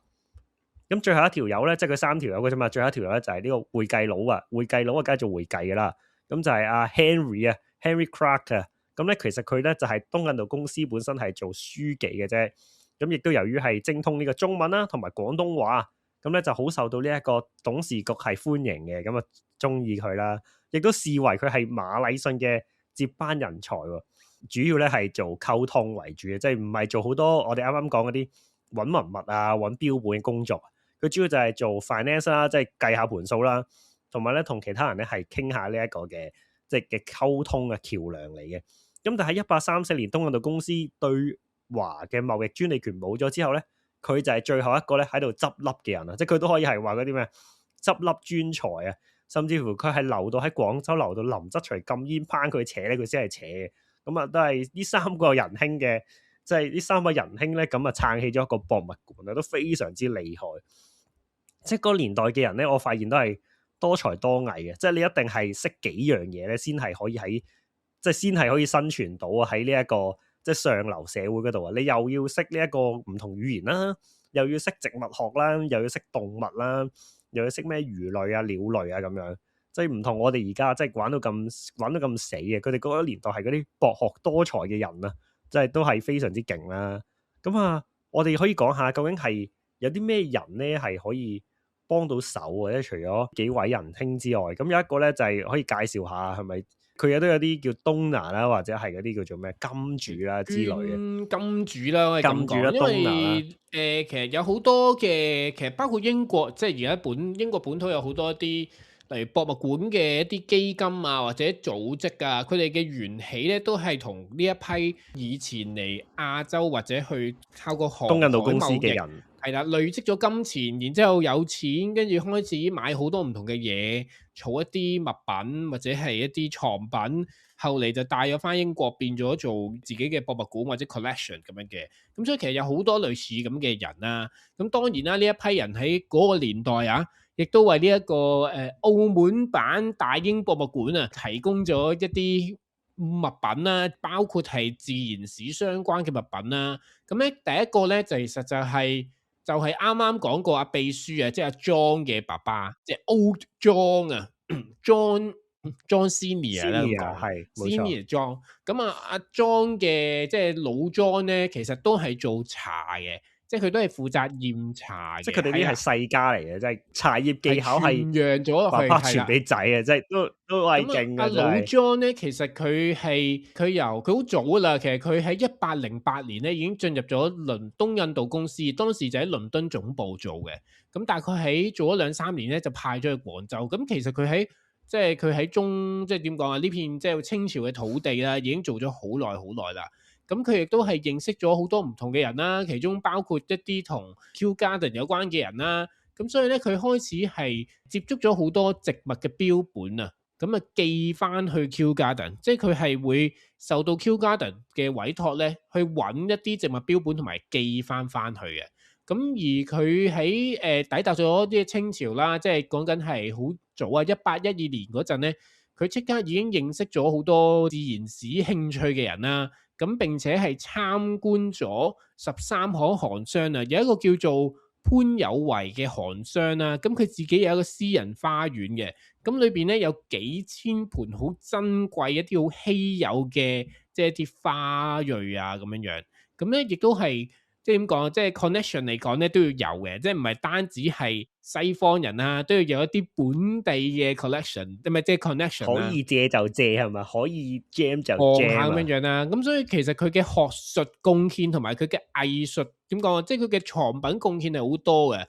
咁最後一條友咧，即係佢3條友嘅啫嘛，最後一條友咧就係呢個會計佬啊，會計佬啊梗係做會計噶啦，咁就係阿 Henry Clark 啊，咁咧其實佢咧就係東印度公司本身係做書記嘅啫，咁亦都由於係精通呢個中文啦同埋廣東話，咁咧就好受到呢一個董事局係歡迎嘅，咁啊中意佢啦，亦都視為佢係馬禮遜嘅接班人才喎，主要咧係做溝通為主嘅，即係唔係做好多我哋啱啱講嗰啲揾文物啊、揾標本嘅工作。佢主要就係做 finance 啦，即係計下盤數啦，同埋咧同其他人咧係傾下呢一個嘅即係嘅溝通嘅橋梁嚟嘅。咁但係1834年東印度公司對華嘅貿易專利權冇咗之後咧，佢就係最後一個咧喺度執笠嘅人啊！即係佢都可以係話嗰啲咩執笠專才啊，甚至乎佢係留到喺廣州，留到林則徐禁煙抨佢扯咧，佢先係扯嘅。咁啊，都係呢3個仁兄嘅，即係呢3個仁兄咧，咁啊撐起咗一個博物館啊，都非常之厲害。即係嗰個年代嘅人咧，我發現都係多才多藝嘅，即係你一定係識幾樣嘢咧，先係可以喺即係先係可以生存到啊！喺呢一個即係上流社會嗰度啊，你又要識呢一個唔同語言啦，又要識植物學啦，又要識動物啦，又要識咩魚類啊、鳥類啊咁樣，即係唔同我哋而家即係玩到咁死嘅。佢哋嗰個年代係嗰啲博學多才嘅人啊，即係都係非常之勁啦。咁啊，我哋可以講下究竟係有啲咩人咧係可以幫到手啊？即係除咗幾位仁兄之外，咁有一個咧就係可以介紹下，係咪佢都有啲叫 donor 啦，或者係嗰啲叫做咩金主啦之類嘅金主啦，可以咁講，因為其實有好多嘅，其實包括英國，即係而家英國本土有好多一啲，例如博物館嘅一啲基金啊，或者組織啊，佢哋嘅緣起咧都係同呢一批以前嚟亞洲或者去透過航海東印度公司嘅人。係啦，累積咗金錢，然之後有錢，跟住開始買好多唔同嘅嘢，儲一啲物品或者係一啲藏品，後嚟就帶咗翻英國，變咗做自己嘅博物館或者 collection 咁樣嘅。咁所以其實有好多類似咁嘅人啦。咁當然啦，呢一批人喺嗰個年代啊，亦都為呢一個澳門版大英博物館啊提供咗一啲物品啦，包括係自然史相關嘅物品啦。咁咧第一個咧就其實就係啱啱講過阿秘書啊，即係阿 John 嘅爸爸，即係 Old John 啊，John Senior 啦咁講，係 Senior John。咁啊，阿 John 嘅即係老 John 咧，其實都係做茶嘅，即係佢都係負責驗茶嘅。即係佢哋啲係世家嚟嘅，即係茶葉技巧係傳揚咗落去，爸爸傳俾仔啊，即係都係勁嘅。阿老 John 咧，其實佢好早噶啦，其實佢喺1808年咧已經進入咗東印度公司，當時就喺倫敦總部做嘅。咁大概喺做咗2-3年咧，就派咗去廣州。咁其實佢喺即係點講啊？呢片即係清朝嘅土地啦，已經做咗好耐啦。咁佢亦都係認識咗好多唔同嘅人啦，其中包括一啲同 Kew Garden 有關嘅人啦。咁所以咧，佢開始係接觸咗好多植物嘅標本啊，咁啊寄翻去 Kew Garden，即係佢係會受到 Kew Garden 嘅委託咧，去揾一啲植物標本同埋寄翻去嘅。咁而佢喺抵達咗啲清朝啦，即係講緊係好早啊，1812年嗰陣咧，佢即刻已經認識咗好多自然史興趣嘅人啦。咁並且係參觀咗13行韓商啊，有一個叫做潘有為嘅韓商啦，咁佢自己有一個私人花園嘅，咁裏邊咧有幾千盆好珍貴一啲好稀有嘅，即係一啲花蕊啊咁樣樣，咁咧亦都係即係點講，即係 connection 嚟講咧都要有嘅，即係唔係單止係西方人啊，都要有一啲本地嘅 collection，唔係即係 connection 可以借就借係咪？可以 jam 就 jam 下咁樣樣啦。咁所以其實佢嘅學術貢獻同埋佢嘅藝術點講啊，即係佢嘅藏品貢獻係好多嘅。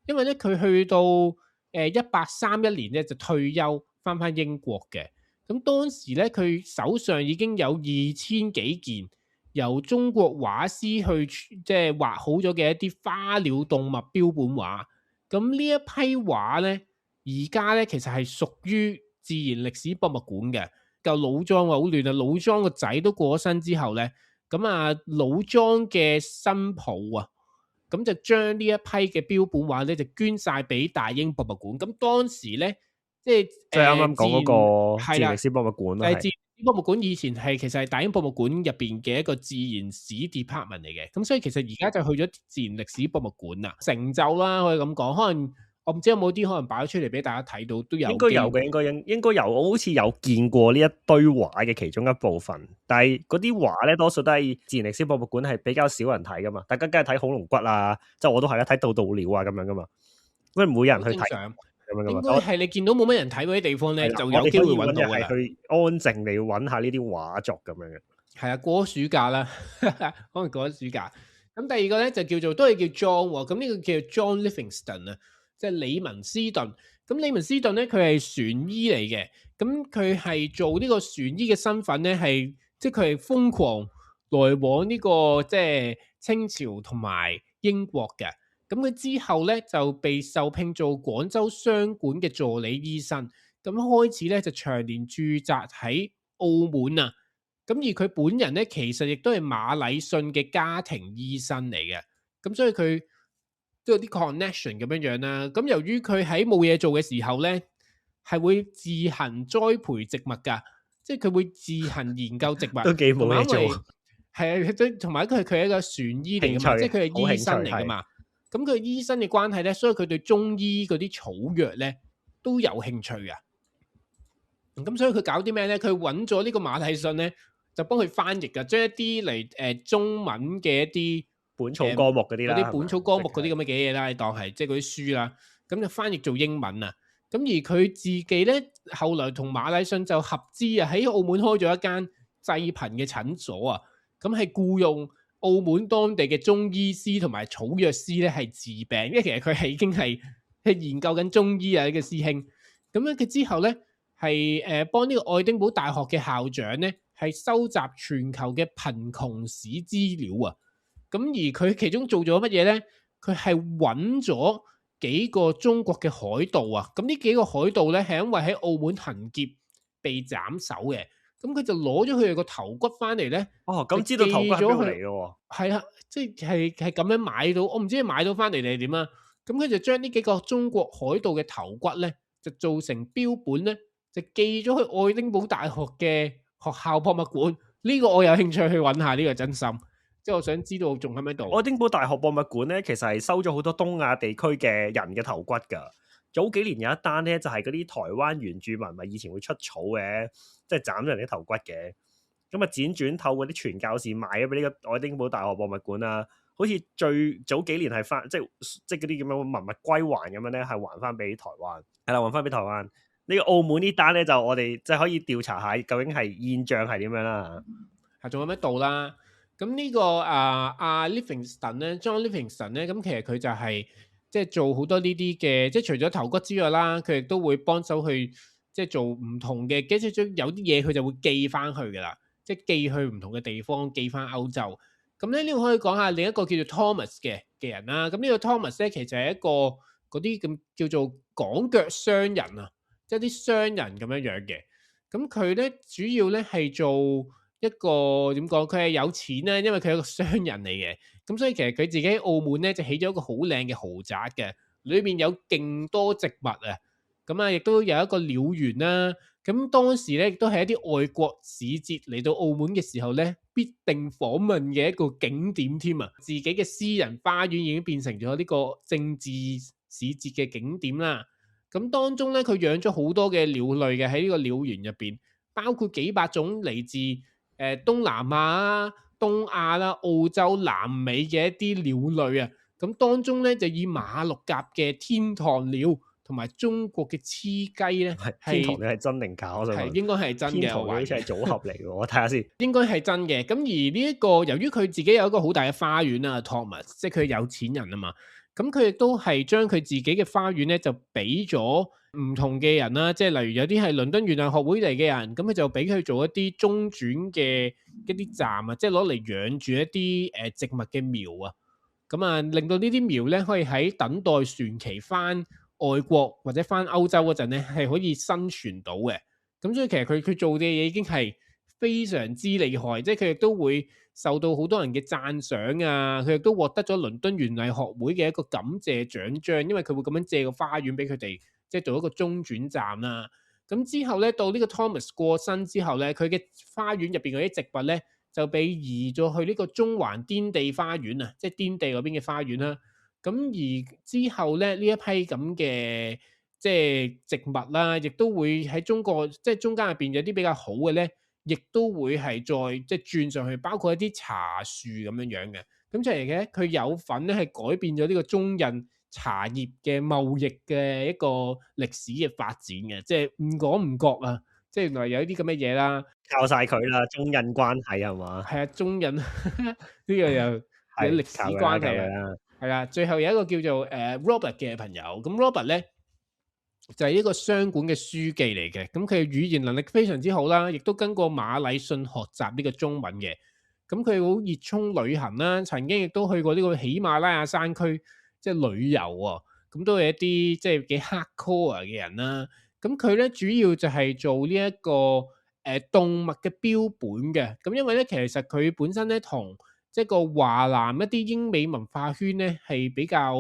因為咧佢去到1831年咧就退休翻英國嘅。咁當時咧佢手上已經有2000幾件由中國畫師去即係畫好咗嘅一啲花鳥動物標本畫。咁呢一批畫咧，而家咧其實係屬於自然歷史博物館嘅。夠老莊好亂啊！老莊個仔都過咗身之後咧，咁啊老莊嘅新抱啊，咁就將呢一批嘅標本畫咧就捐晒俾大英博物館。咁當時咧，即係即係啱啱講嗰個係啦自然歷史博物館啦，自然史博物館以前其實係大英博物館入邊嘅一個自然史 department 嚟嘅，咁所以其實而家就去咗自然歷史博物館啦，成就啦可以咁講，可能我唔知有冇啲可能擺咗出嚟俾大家睇到，都有應該有嘅，應該有，我好似有見過呢一堆畫嘅其中一部分，但係嗰啲畫咧多數都係自然歷史博物館係比較少人睇噶嘛，大家梗係睇恐龍骨啊，即係我都係啦，睇渡渡鳥啊咁樣噶嘛，因為冇人去睇。應該係你見到冇乜人睇嗰啲地方咧，就有機會揾到㗎啦。去安靜地揾下呢啲畫作咁樣嘅。係啊，過咗暑假啦，可能過咗暑假。咁第二個咧就叫做都係叫 John 喎，咁呢個叫 John Livingston 啊，即係李文斯頓。咁李文斯頓咧佢係船醫嚟嘅，咁佢係做呢個船醫嘅身份咧係，即係佢係瘋狂來往呢個即係清朝同埋英國嘅。咁佢之後咧就被受聘做廣州商館嘅助理醫生，咁開始咧就長年駐紮喺澳門啊。咁而佢本人咧其實亦都係馬禮遜嘅家庭醫生嚟嘅，咁所以佢都有啲 connection 咁樣樣啦。咁由於佢喺冇嘢做嘅時候咧，係會自行栽培植物㗎，即係佢會自行研究植物，都幾冇嘢做。係啊，即同埋佢係一個船醫嚟㗎嘛，即係佢係醫生嚟㗎嘛。咁佢醫生嘅關係咧，所以佢對中醫嗰啲草藥咧都有興趣嘅。咁所以佢搞啲咩咧？佢揾咗呢個馬禮遜咧，就幫佢翻譯㗎，將一啲嚟中文嘅一啲本草綱目嗰啲啦，嗰啲本草綱目嗰啲咁嘅嘅嘢啦，你當係即係嗰啲書啦，咁就翻譯做英文啊。咁而佢自己咧，後來同馬禮遜就合資啊，喺澳門開咗一間濟貧嘅診所啊。咁係僱用澳門當地嘅中醫師同埋草藥師咧，係治病，因為其實佢係已經係研究緊中醫啊，呢個師兄。咁樣佢之後咧係幫呢個愛丁堡大學嘅校長咧，係收集全球嘅貧窮史資料啊。咁而佢其中做咗乜嘢咧？佢係揾咗幾個中國嘅海盜啊。咁呢幾個海盜咧係因為喺澳門行劫被斬首嘅。咁佢就攞咗佢哋個頭骨翻嚟咧。哦，咁知道頭骨係邊度嚟嘅喎？係啦，即係咁樣買到，我唔知係買到翻嚟定係點啊。咁佢就將呢幾個中國海盜嘅頭骨咧，就做成標本咧，就寄咗去愛丁堡大學嘅學校博物館。呢個我有興趣去揾下呢個真心，即係我想知道仲喺唔喺度。愛丁堡大學博物館咧，其實係收咗好多東亞地區嘅人嘅頭骨㗎。早幾年有一單咧，就係嗰啲台灣原住民咪以前會出草嘅，即係斬咗人啲頭骨嘅。咁啊，輾轉透過啲傳教士賣咗俾呢個愛丁堡大學博物館啊。好似最早幾年係翻，即係嗰啲咁樣文物歸還咁樣咧，係還翻俾台灣。係啦，還翻俾台灣。呢個澳門呢單咧，就我哋即係可以調查下究竟係現象係點樣啦。係仲有咩度啦？咁呢個Livingston 咧 ，John Livingston 咧，咁其實佢就係即係做好多呢啲嘅，即係除咗頭骨之外啦，佢亦都會幫手去即係做唔同嘅，即係有啲嘢佢就會寄翻去噶啦，即係寄去唔同嘅地方，寄翻歐洲。咁咧呢個可以講下另一個叫做 Thomas 嘅人啦。咁呢個 Thomas 咧其實係一個嗰啲咁叫做港腳商人啊，即係啲商人咁樣樣嘅。咁佢咧主要咧係做一個點講？佢係有錢咧，因為佢係一個商人嚟嘅。咁所以其實佢自己喺澳門咧就起咗一個好靚嘅豪宅嘅，裏面有勁多植物啊。咁啊，亦都有一個鳥園啦。咁當時咧亦都係一啲外國使節嚟到澳門嘅時候咧，必定訪問嘅一個景點添啊！自己嘅私人花園已經變成咗呢個政治使節嘅景點啦。咁當中咧，佢養咗好多嘅鳥類嘅喺呢個鳥園入邊，包括幾百種嚟自東南亞、東亞啦、澳洲、南美嘅一啲鳥類啊。咁當中咧就以馬六甲嘅天堂鳥同埋中國嘅黐雞咧，天堂鳥係真定假？我想係應該係真嘅，天堂鳥好似係組合嚟嘅，我睇下先。應該係真嘅。咁而呢一個由於佢自己有一個好大嘅花園啊 ，Thomas 即係佢有錢人啊嘛。咁佢亦都係將佢自己嘅花園咧，就俾咗唔同嘅人啦，即係例如有啲係倫敦園藝學會嚟嘅人，咁佢就俾佢做一啲中轉嘅一啲站啊，即係攞嚟養住一啲植物嘅苗啊，咁啊令到呢啲苗咧可以喺等待船期翻外國或者翻歐洲嗰陣咧係可以生存到嘅。咁所以其實佢做嘅嘢已經係非常之厲害，即係佢亦都會受到好多人嘅讚賞啊！佢亦都獲得咗倫敦園藝學會嘅一個感謝獎章，因為佢會咁樣借個花園俾佢哋，即係做一個中轉站啦。咁之後咧，到呢個 Thomas 過身之後咧，佢嘅花園入邊嗰啲植物咧就被移咗去呢個中環顛地花園啊，即係顛地嗰邊嘅花園啦。咁而之後咧，呢一批咁嘅即係植物啦，亦都會喺中國即係中間入邊有啲比較好嘅咧，亦都會係再即係轉上去，包括一啲茶樹咁樣樣嘅。咁就係嘅，佢有份咧係改變咗呢個中印茶葉嘅貿易嘅一個歷史嘅發展嘅，即係唔講唔覺啊！即係原來有啲咁嘅嘢啦，靠晒佢啦，中印關係係嘛？係啊，中印呢個又有歷史關係啊，係啦。最後有一個叫做Robert 嘅朋友，咁 Robert 咧就係一個商管嘅書記嚟嘅，咁佢嘅語言能力非常之好啦，亦都跟過馬禮遜學習呢個中文嘅。咁佢好熱衷旅行啦，曾經亦都去過呢個喜馬拉雅山區，即係旅遊喎。咁都係一啲即係幾 hardcore 嘅人啦。咁佢咧主要就係做呢一個動物嘅標本嘅。咁因為咧其實佢本身咧同即係個華南一啲英美文化圈咧係比較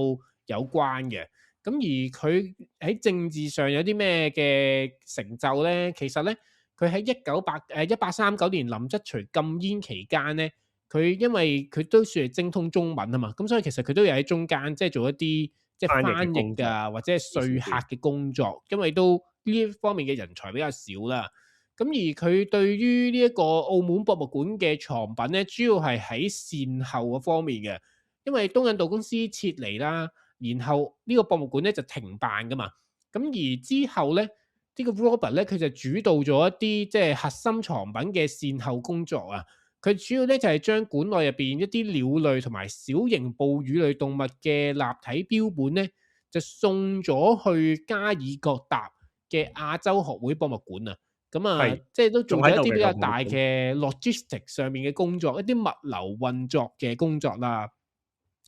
有關嘅。咁而佢喺政治上有啲咩嘅成就咧？其實咧。佢喺1839年林則徐禁煙期間咧，佢因為佢都算係精通中文啊嘛，咁所以其實佢都有喺中間即係做一啲即係翻譯啊或者係說客嘅工作，因為都呢一方面嘅人才比較少啦。咁而佢對於呢一個澳門博物館嘅藏品咧，主要係喺善後嗰方面嘅，因為東印度公司撤離啦，然後呢個博物館咧就停辦噶嘛，咁而之後咧。呢個 Robert 咧，佢就主導咗一啲即係核心藏品嘅善後工作啊。佢主要咧就係將館內入邊一啲鳥類同埋小型哺乳類動物嘅立體標本咧，就送咗去加爾各答嘅亞洲學會博物館啊。咁啊，即係都做咗一啲比較大嘅 logistics 上面嘅工作，一啲物流運作嘅工作啦。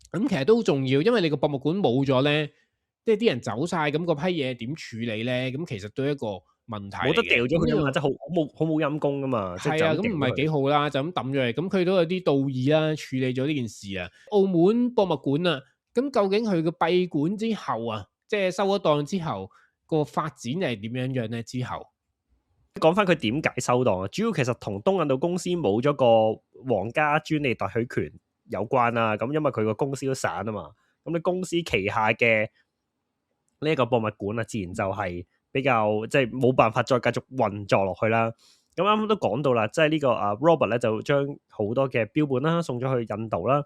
咁其實都好重要，因為你個博物館冇咗咧。即係啲人走晒，咁嗰批嘢點處理咧？咁其實都係一個問題嚟嘅。冇得掉咗佢啊嘛，即係好冇陰功噶嘛。係啊，咁唔係幾好啦，就咁抌咗嚟。咁佢都有啲道義啦，處理咗呢件事啊。澳門博物館啊，咁究竟佢個閉館之後啊，即係收咗檔之後個發展係點樣樣咧？之後講翻佢點解收檔啊？主要其實同東印度公司冇咗個皇家專利特許權有關啦。咁因為佢個公司都散啊嘛，咁你公司旗下嘅呢一個博物館啊，自然就係比較即係冇辦法再繼續運作落去啦。咁啱啱都講到啦，即係呢個Robert 咧就將好多嘅標本啦送咗去印度啦。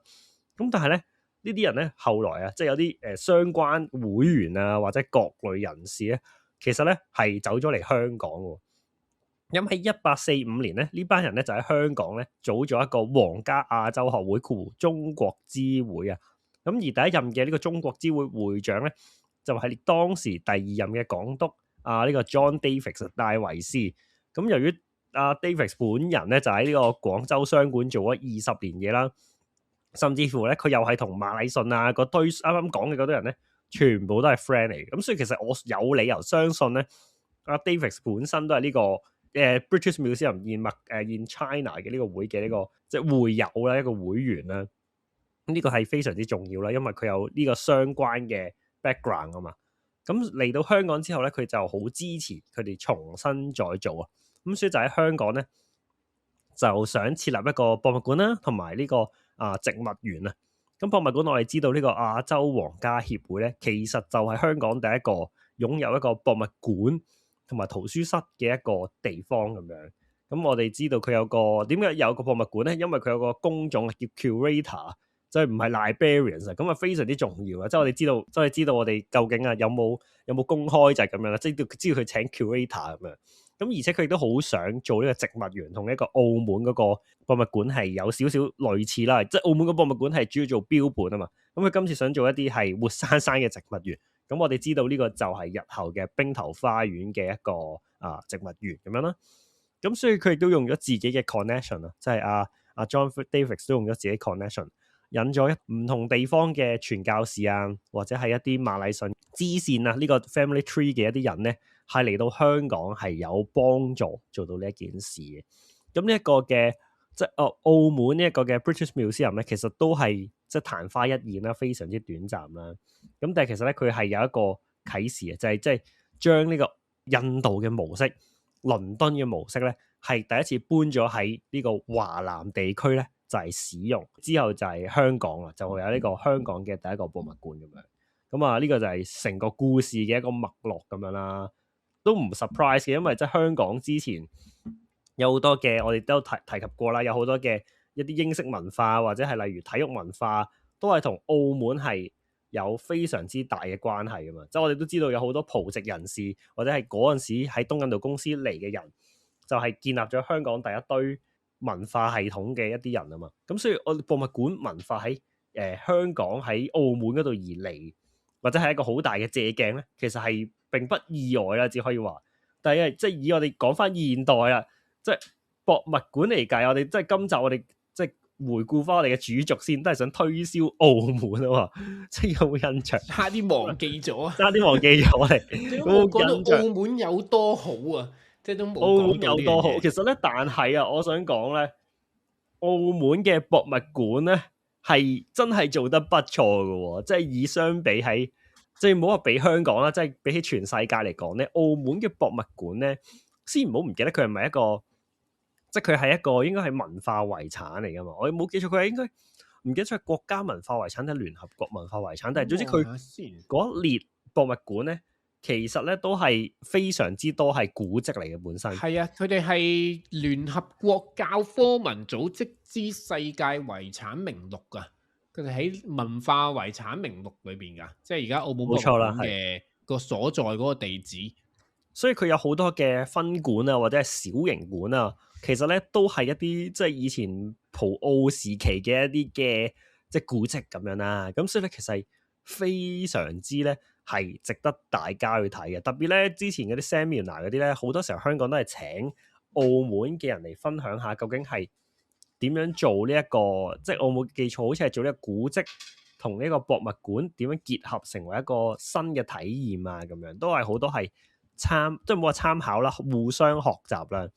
咁但係咧呢啲人咧後來啊，即係有啲相關會員啊或者各類人士咧，其實咧係走咗嚟香港喎。咁喺1845年咧，呢班人咧就喺香港咧組咗一個皇家亞洲學會（中國支會）啊。咁而第一任嘅呢個中國支會會長咧，就係當時第二任嘅港督呢個 John Davis 戴維斯。咁由於Davis 本人咧就喺呢個廣州商館做咗20年嘢啦，甚至乎咧佢又係同馬禮遜嗰堆啱啱講嘅嗰堆人咧，全部都係 friend 嚟嘅。咁所以其實我有理由相信咧，Davis 本身都係呢個British Museum in China 嘅呢個會嘅呢個即係會友啦，一個會員啦。呢個係非常之重要啦，因為佢有呢個相關嘅 background 啊嘛。咁嚟到香港之後咧，佢就好支持佢哋重新再做啊。咁所以就喺香港咧，就想設立一個博物館啦，同埋呢個植物園啊。咁博物館我哋知道呢個亞洲皇家協會咧，其實就係香港第一個擁有一個博物館同埋圖書室嘅一個地方咁樣。咁我哋知道佢有個點解有個博物館咧？因為佢有個工種叫 curator。即係唔係 librarians 啊，咁啊非常之重要啊！即係我哋知道我哋究竟有冇公開就係咁樣啦，即係知道佢請 curator 咁樣。咁而且佢亦都好想做呢個植物園，同一個澳門嗰個博物館係有少少類似啦。即係澳門個博物館係主要做標本啊嘛，咁佢今次想做一啲係活生生嘅植物園。咁我哋知道呢個就係日後嘅冰頭花園嘅一個植物園咁樣啦。咁所以佢亦都用咗自己嘅 connection 啊，即係John Davis 都用咗自己 connection。引咗唔同地方嘅傳教士啊，或者係一啲馬禮遜支線啊呢個 family tree 嘅一啲人咧，係嚟到香港係有幫助做到呢一件事嘅。咁呢一個嘅即係澳門呢一個嘅 British Museum 咧，其實都係即係曇花一現啦，非常之短暫啦。咁但係其實咧，佢係有一個啟示嘅，就係即係將呢個印度嘅模式、倫敦嘅模式咧，係第一次搬咗喺呢個華南地區咧，就係使用。之後就係香港啦，就會有呢個香港嘅第一個博物館咁樣。咁啊，呢個就係成個故事嘅一個脈絡咁樣啦，都唔 surprise 嘅，因為即係香港之前有好多嘅，我哋都提及過啦，有好多嘅一啲英式文化或者係例如體育文化，都係同澳門係有非常之大嘅關係噶嘛。即係我哋都知道有好多葡籍人士或者係嗰陣時喺東印度公司嚟嘅人，就係建立咗香港第一堆文化系統嘅一啲人啊嘛。咁所以我哋博物館文化喺香港喺澳門嗰度而嚟，或者係一個好大嘅借鏡咧，其實係並不意外啦，只可以話。但係即係以我哋講翻現代啦，即係博物館嚟計，我哋即係今集我哋即係回顧翻我哋嘅主軸先，都係想推銷澳門啊嘛，即係有冇印象？差啲忘記咗，差啲忘記咗我哋。我講到澳門有多好啊，即係都冇澳門講到有多好。其實咧，但係啊，我想講咧，澳門嘅博物館咧係真係做得不錯嘅喎，即係以相比喺即係唔好話比香港啦，即係比起全世界嚟講咧，澳門嘅博物館咧，先唔好唔記得佢係咪一個，即係佢係一個應該係文化遺產嚟噶嘛？我冇記錯，佢係應該唔記得咗係國家文化遺產定係聯合國文化遺產，但係總之佢嗰列博物館咧，其實咧都係非常之多係古蹟嚟嘅本身。係啊，佢哋係聯合國教科文組織之世界遺產名錄噶，佢哋喺文化遺產名錄裏邊噶，即係而家澳門博物館嘅個所在嗰個地址。所以佢有好多嘅分館啊，或者係小型館啊，其實咧都係一啲即係以前葡澳時期嘅一啲嘅即係古蹟咁樣啦。咁所以咧其實非常之咧係值得大家去睇嘅。特別咧之前嗰啲 seminar 嗰啲咧，好多時候香港都係請澳門嘅人嚟分享下究竟係點樣做呢一個，即係我冇記錯，好似係做呢個古蹟同呢個博物館點樣結合成為一個新嘅體驗啊，咁樣都係好多係即係冇話參考啦，互相學習啦。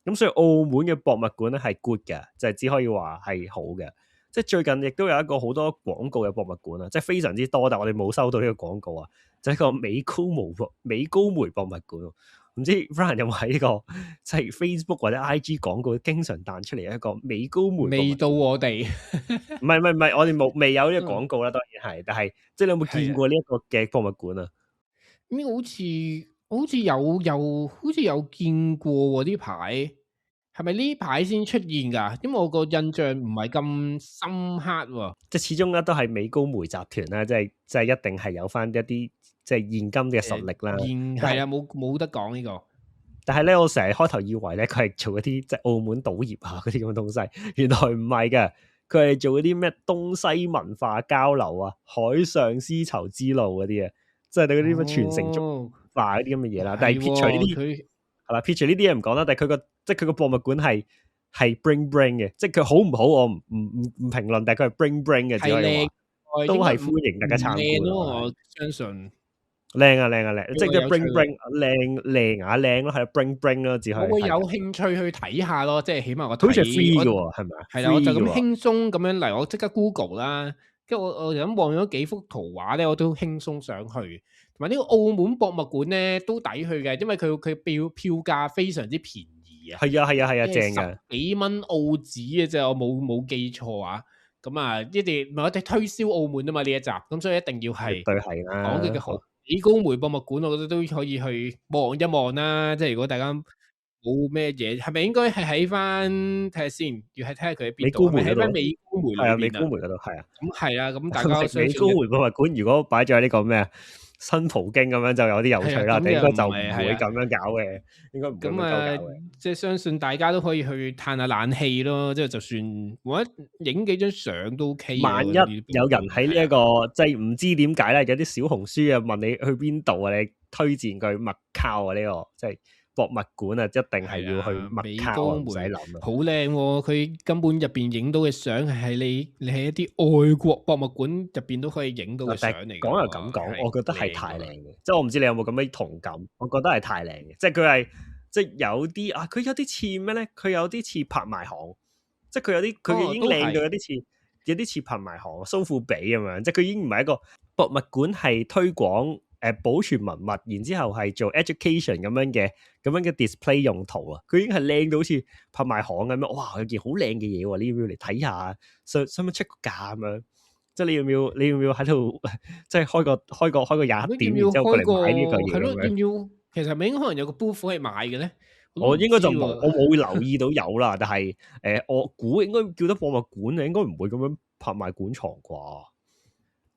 咁所以澳門嘅博物館咧係 good 嘅，就係只可以話係好嘅。即係最近亦都有一個好多廣告嘅博物館啊，即係非常之多，但係我哋冇收到呢個廣告啊，就係一個美高梅博物館。唔知 Brian 有冇喺呢個即係 Facebook 或者 IG 廣告經常彈出嚟一個美高梅博物館？未到我哋，唔係，我哋未有呢個廣告啦，當然係。但係即係你有冇見過呢一個嘅博物館啊？咁好似有見過呢排，係咪呢排先出現㗎？因為我個印象唔係咁深刻喎。即係始終咧都係美高梅集團啦，即係一定係有翻一啲即係現今嘅實力啦。係啊，冇得講呢個。但係咧，我成日開頭以為咧佢係做一啲即係澳門賭業啊嗰啲咁嘅東西，原來唔係嘅，佢係做嗰啲咩東西文化交流啊、海上絲綢之路嗰啲啊，即係對嗰啲咩傳承中文化嗰啲咁嘅嘢啦。但係撇除呢啲係啦，撇除呢啲嘢唔講啦。但係佢個博物館係 bring 嘅，即係佢好唔好我唔評論，但係佢係 bring 嘅，只可以話都係歡迎大家參觀咯。我相信靚啊，即係 bring 靚啊靚咯，係 bring 咯，只可以。我會有興趣去睇下咯，即係起碼我好似係 free 嘅喎，係咪啊？係啦，我就咁輕鬆咁樣嚟，我即刻 Google 啦，跟住我就咁望咗幾幅圖畫咧，我都輕鬆上去。同埋呢個澳門博物館咧都抵去嘅，因為佢票價非常之便宜啊。係啊，正嘅，10幾蚊澳紙嘅啫，我冇記錯啊。咁啊，我哋推銷澳門啊嘛呢一集，咁所以一定要係對係啦。講佢嘅好。美高梅博物館，我覺得都可以去望一望啦。即係如果大家冇咩嘢，係咪應該係喺翻睇下先？要係睇下佢喺邊度？喺翻美高梅係啊，美高梅嗰度係啊。咁係啊，咁大家美高梅博物館如果擺咗喺呢個咩啊新葡京咁樣就有啲有趣啦。但應該就唔會咁樣搞嘅，應該唔會咁樣搞嘅。即係相信大家都可以去嘆下冷氣咯。即係就算或者影幾張相都 OK。萬一有人喺呢一個即係唔知點解咧，有啲小紅書啊問你去邊度啊，你推薦佢麥靠啊呢個即係博物館啊，一定係要去美麥卡，高我唔使梅諗啊。好靚喎，佢根本入邊影到嘅相係你喺一啲外國博物館入邊都可以影到嘅相但係嚟㗎喎。講又咁講，係我覺得係靚㗎太靚嘅，即係我唔知你有冇咁嘅同感，我覺得係太靚嘅，即係佢係即係有啲啊，佢有啲似咩咧？佢有啲似拍賣行，即係佢有啲佢已經都靚到係有啲似拍賣行蘇富比咁樣，即係佢已經唔係一個博物館，係推廣保存文物，然之後係做 education 咁樣嘅 display 用途啊！佢已經係靚到好似拍賣行咁樣，哇！有件好靚嘅嘢喎，你要唔要嚟睇下？使唔使 check 個價咁樣？即係你要唔要喺度即係開個廿點，然之後過嚟買呢個嘢咁樣？要唔要？其實咪應該可能有個 booth 係買嘅咧。我應該就冇，我冇留意到有啦。但係我估應該叫得博物館啊，應該唔會咁樣拍賣館藏啩。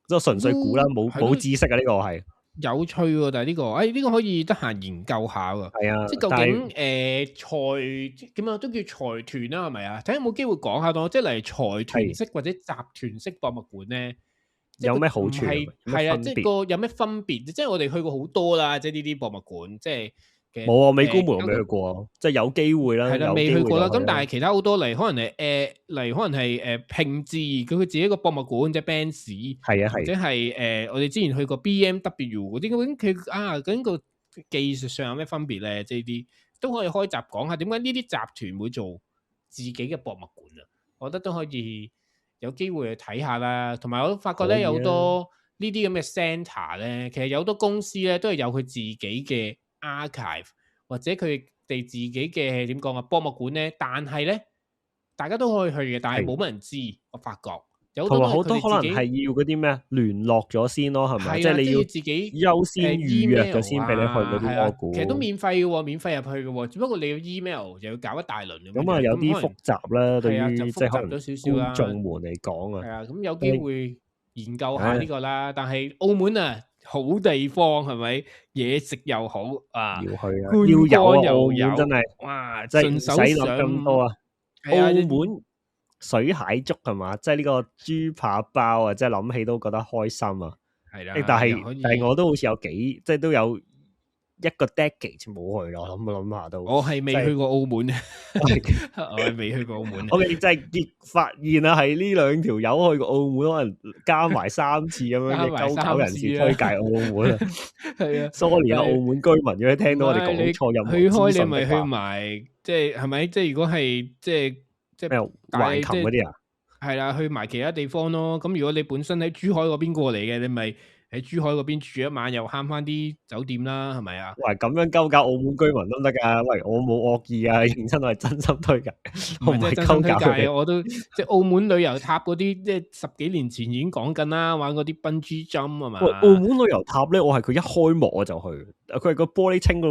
即係純粹估啦，冇知識啊，呢個係有趣喎。但係呢個呢個可以得閒研究下喎。係啊，即係究竟財點啊都叫財團啦，係咪啊？睇下有冇機會講下多，即係例如財團式或者集團式博物館咧，有咩好處？係啊，即係個有咩分別？即係我哋去過好多啦，即係呢啲博物館，即係冇啊，美高梅我未去過，即係有機會啦。係啦，未去過啦。咁但係其他好多例如可能例如可能係平治佢自己一個博物館，即係 Benz，係啊，或者係我哋之前去過 BMW 嗰啲，究竟佢究竟個技術上有咩分別咧？即係呢啲都可以開集講下，點解呢啲集團會做自己嘅博物館啊？我覺得都可以有機會去睇下啦。同埋我都發覺咧，有好多呢啲咁嘅 centre 咧，其實有好多公司咧都係有佢自己嘅 archive 或者佢哋自己嘅點講啊博物館咧，但係咧大家都可以去嘅，但係冇乜人知。我發覺有同埋好多可能係要嗰啲咩聯絡咗先咯，係咪？即係你要自己優先預約咗先俾你去嗰啲。我估其實都免費嘅喎，免費入去嘅喎，只不過你要 email 又要搞一大輪咁啊，有啲複雜啦，對於即係可能觀眾們嚟講啊。係啊，咁有機會研究下呢個啦。但係澳門啊，好地方係咪？嘢食又好啊，要去啊，要有啊，澳門真係哇，真係唔使諗咁多啊。澳門水蟹粥係嘛，即係呢個豬扒包啊，即係諗起都覺得開心啊。係啦，但係我都好似有即係都有一個 decade 冇去咯。諗下都，我係未去過澳門啊，我係未去過澳門。我哋真係發現啊，係呢兩條友去過澳門，可能加埋3次咁樣嘅鳩狗人士推介澳門啊。係啊，sorry 啊，澳門居民如果聽到我哋講錯任何去開，你咪去埋，即係係咪？即係如果係即係咩橫琴嗰啲啊？係啦，去埋其他地方咯。咁如果你本身喺珠海嗰邊過嚟嘅，你咪喺珠海嗰邊住一晚，又慳翻啲酒店啦，係咪啊？喂，咁樣鳩搞澳門居民都得噶？喂，我冇惡意啊，認真我係真心推介，我唔係鳩搞佢。我都即係澳門旅遊塔嗰啲，即係10幾年前已經講緊啦，玩嗰啲 bungee jump 啊嘛。喂，澳門旅遊塔咧，我係佢一開幕我就去，佢係個玻璃清到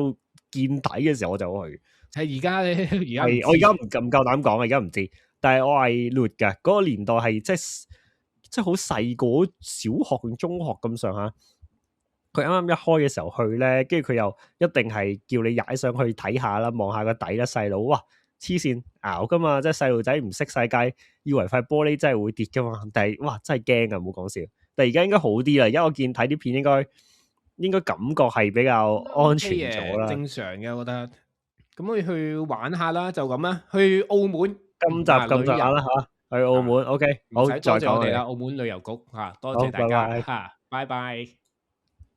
見底嘅時候我就去。係而家咧，我而家唔夠膽講啊，而家唔知。但係我係劣嘅，嗰個年代係即係好細個，小學定中學咁上下。佢啱啱一開嘅時候去咧，跟住佢又一定係叫你踩上去睇下啦，望下個底啦，細佬，哇黐線熬噶嘛，即係細路仔唔識世界，以為塊玻璃真係會跌噶嘛，但係哇真係驚啊，唔好講笑。但係而家應該好啲啦，而家我見睇啲片應該感覺係比較安全咗啦，正常嘅我覺得。咁可以去玩下啦，就咁啦。去澳門，今集咁上下啦嚇，去澳門 OK，好，再講我哋啦，澳門旅遊局嚇，多謝大家嚇，拜拜。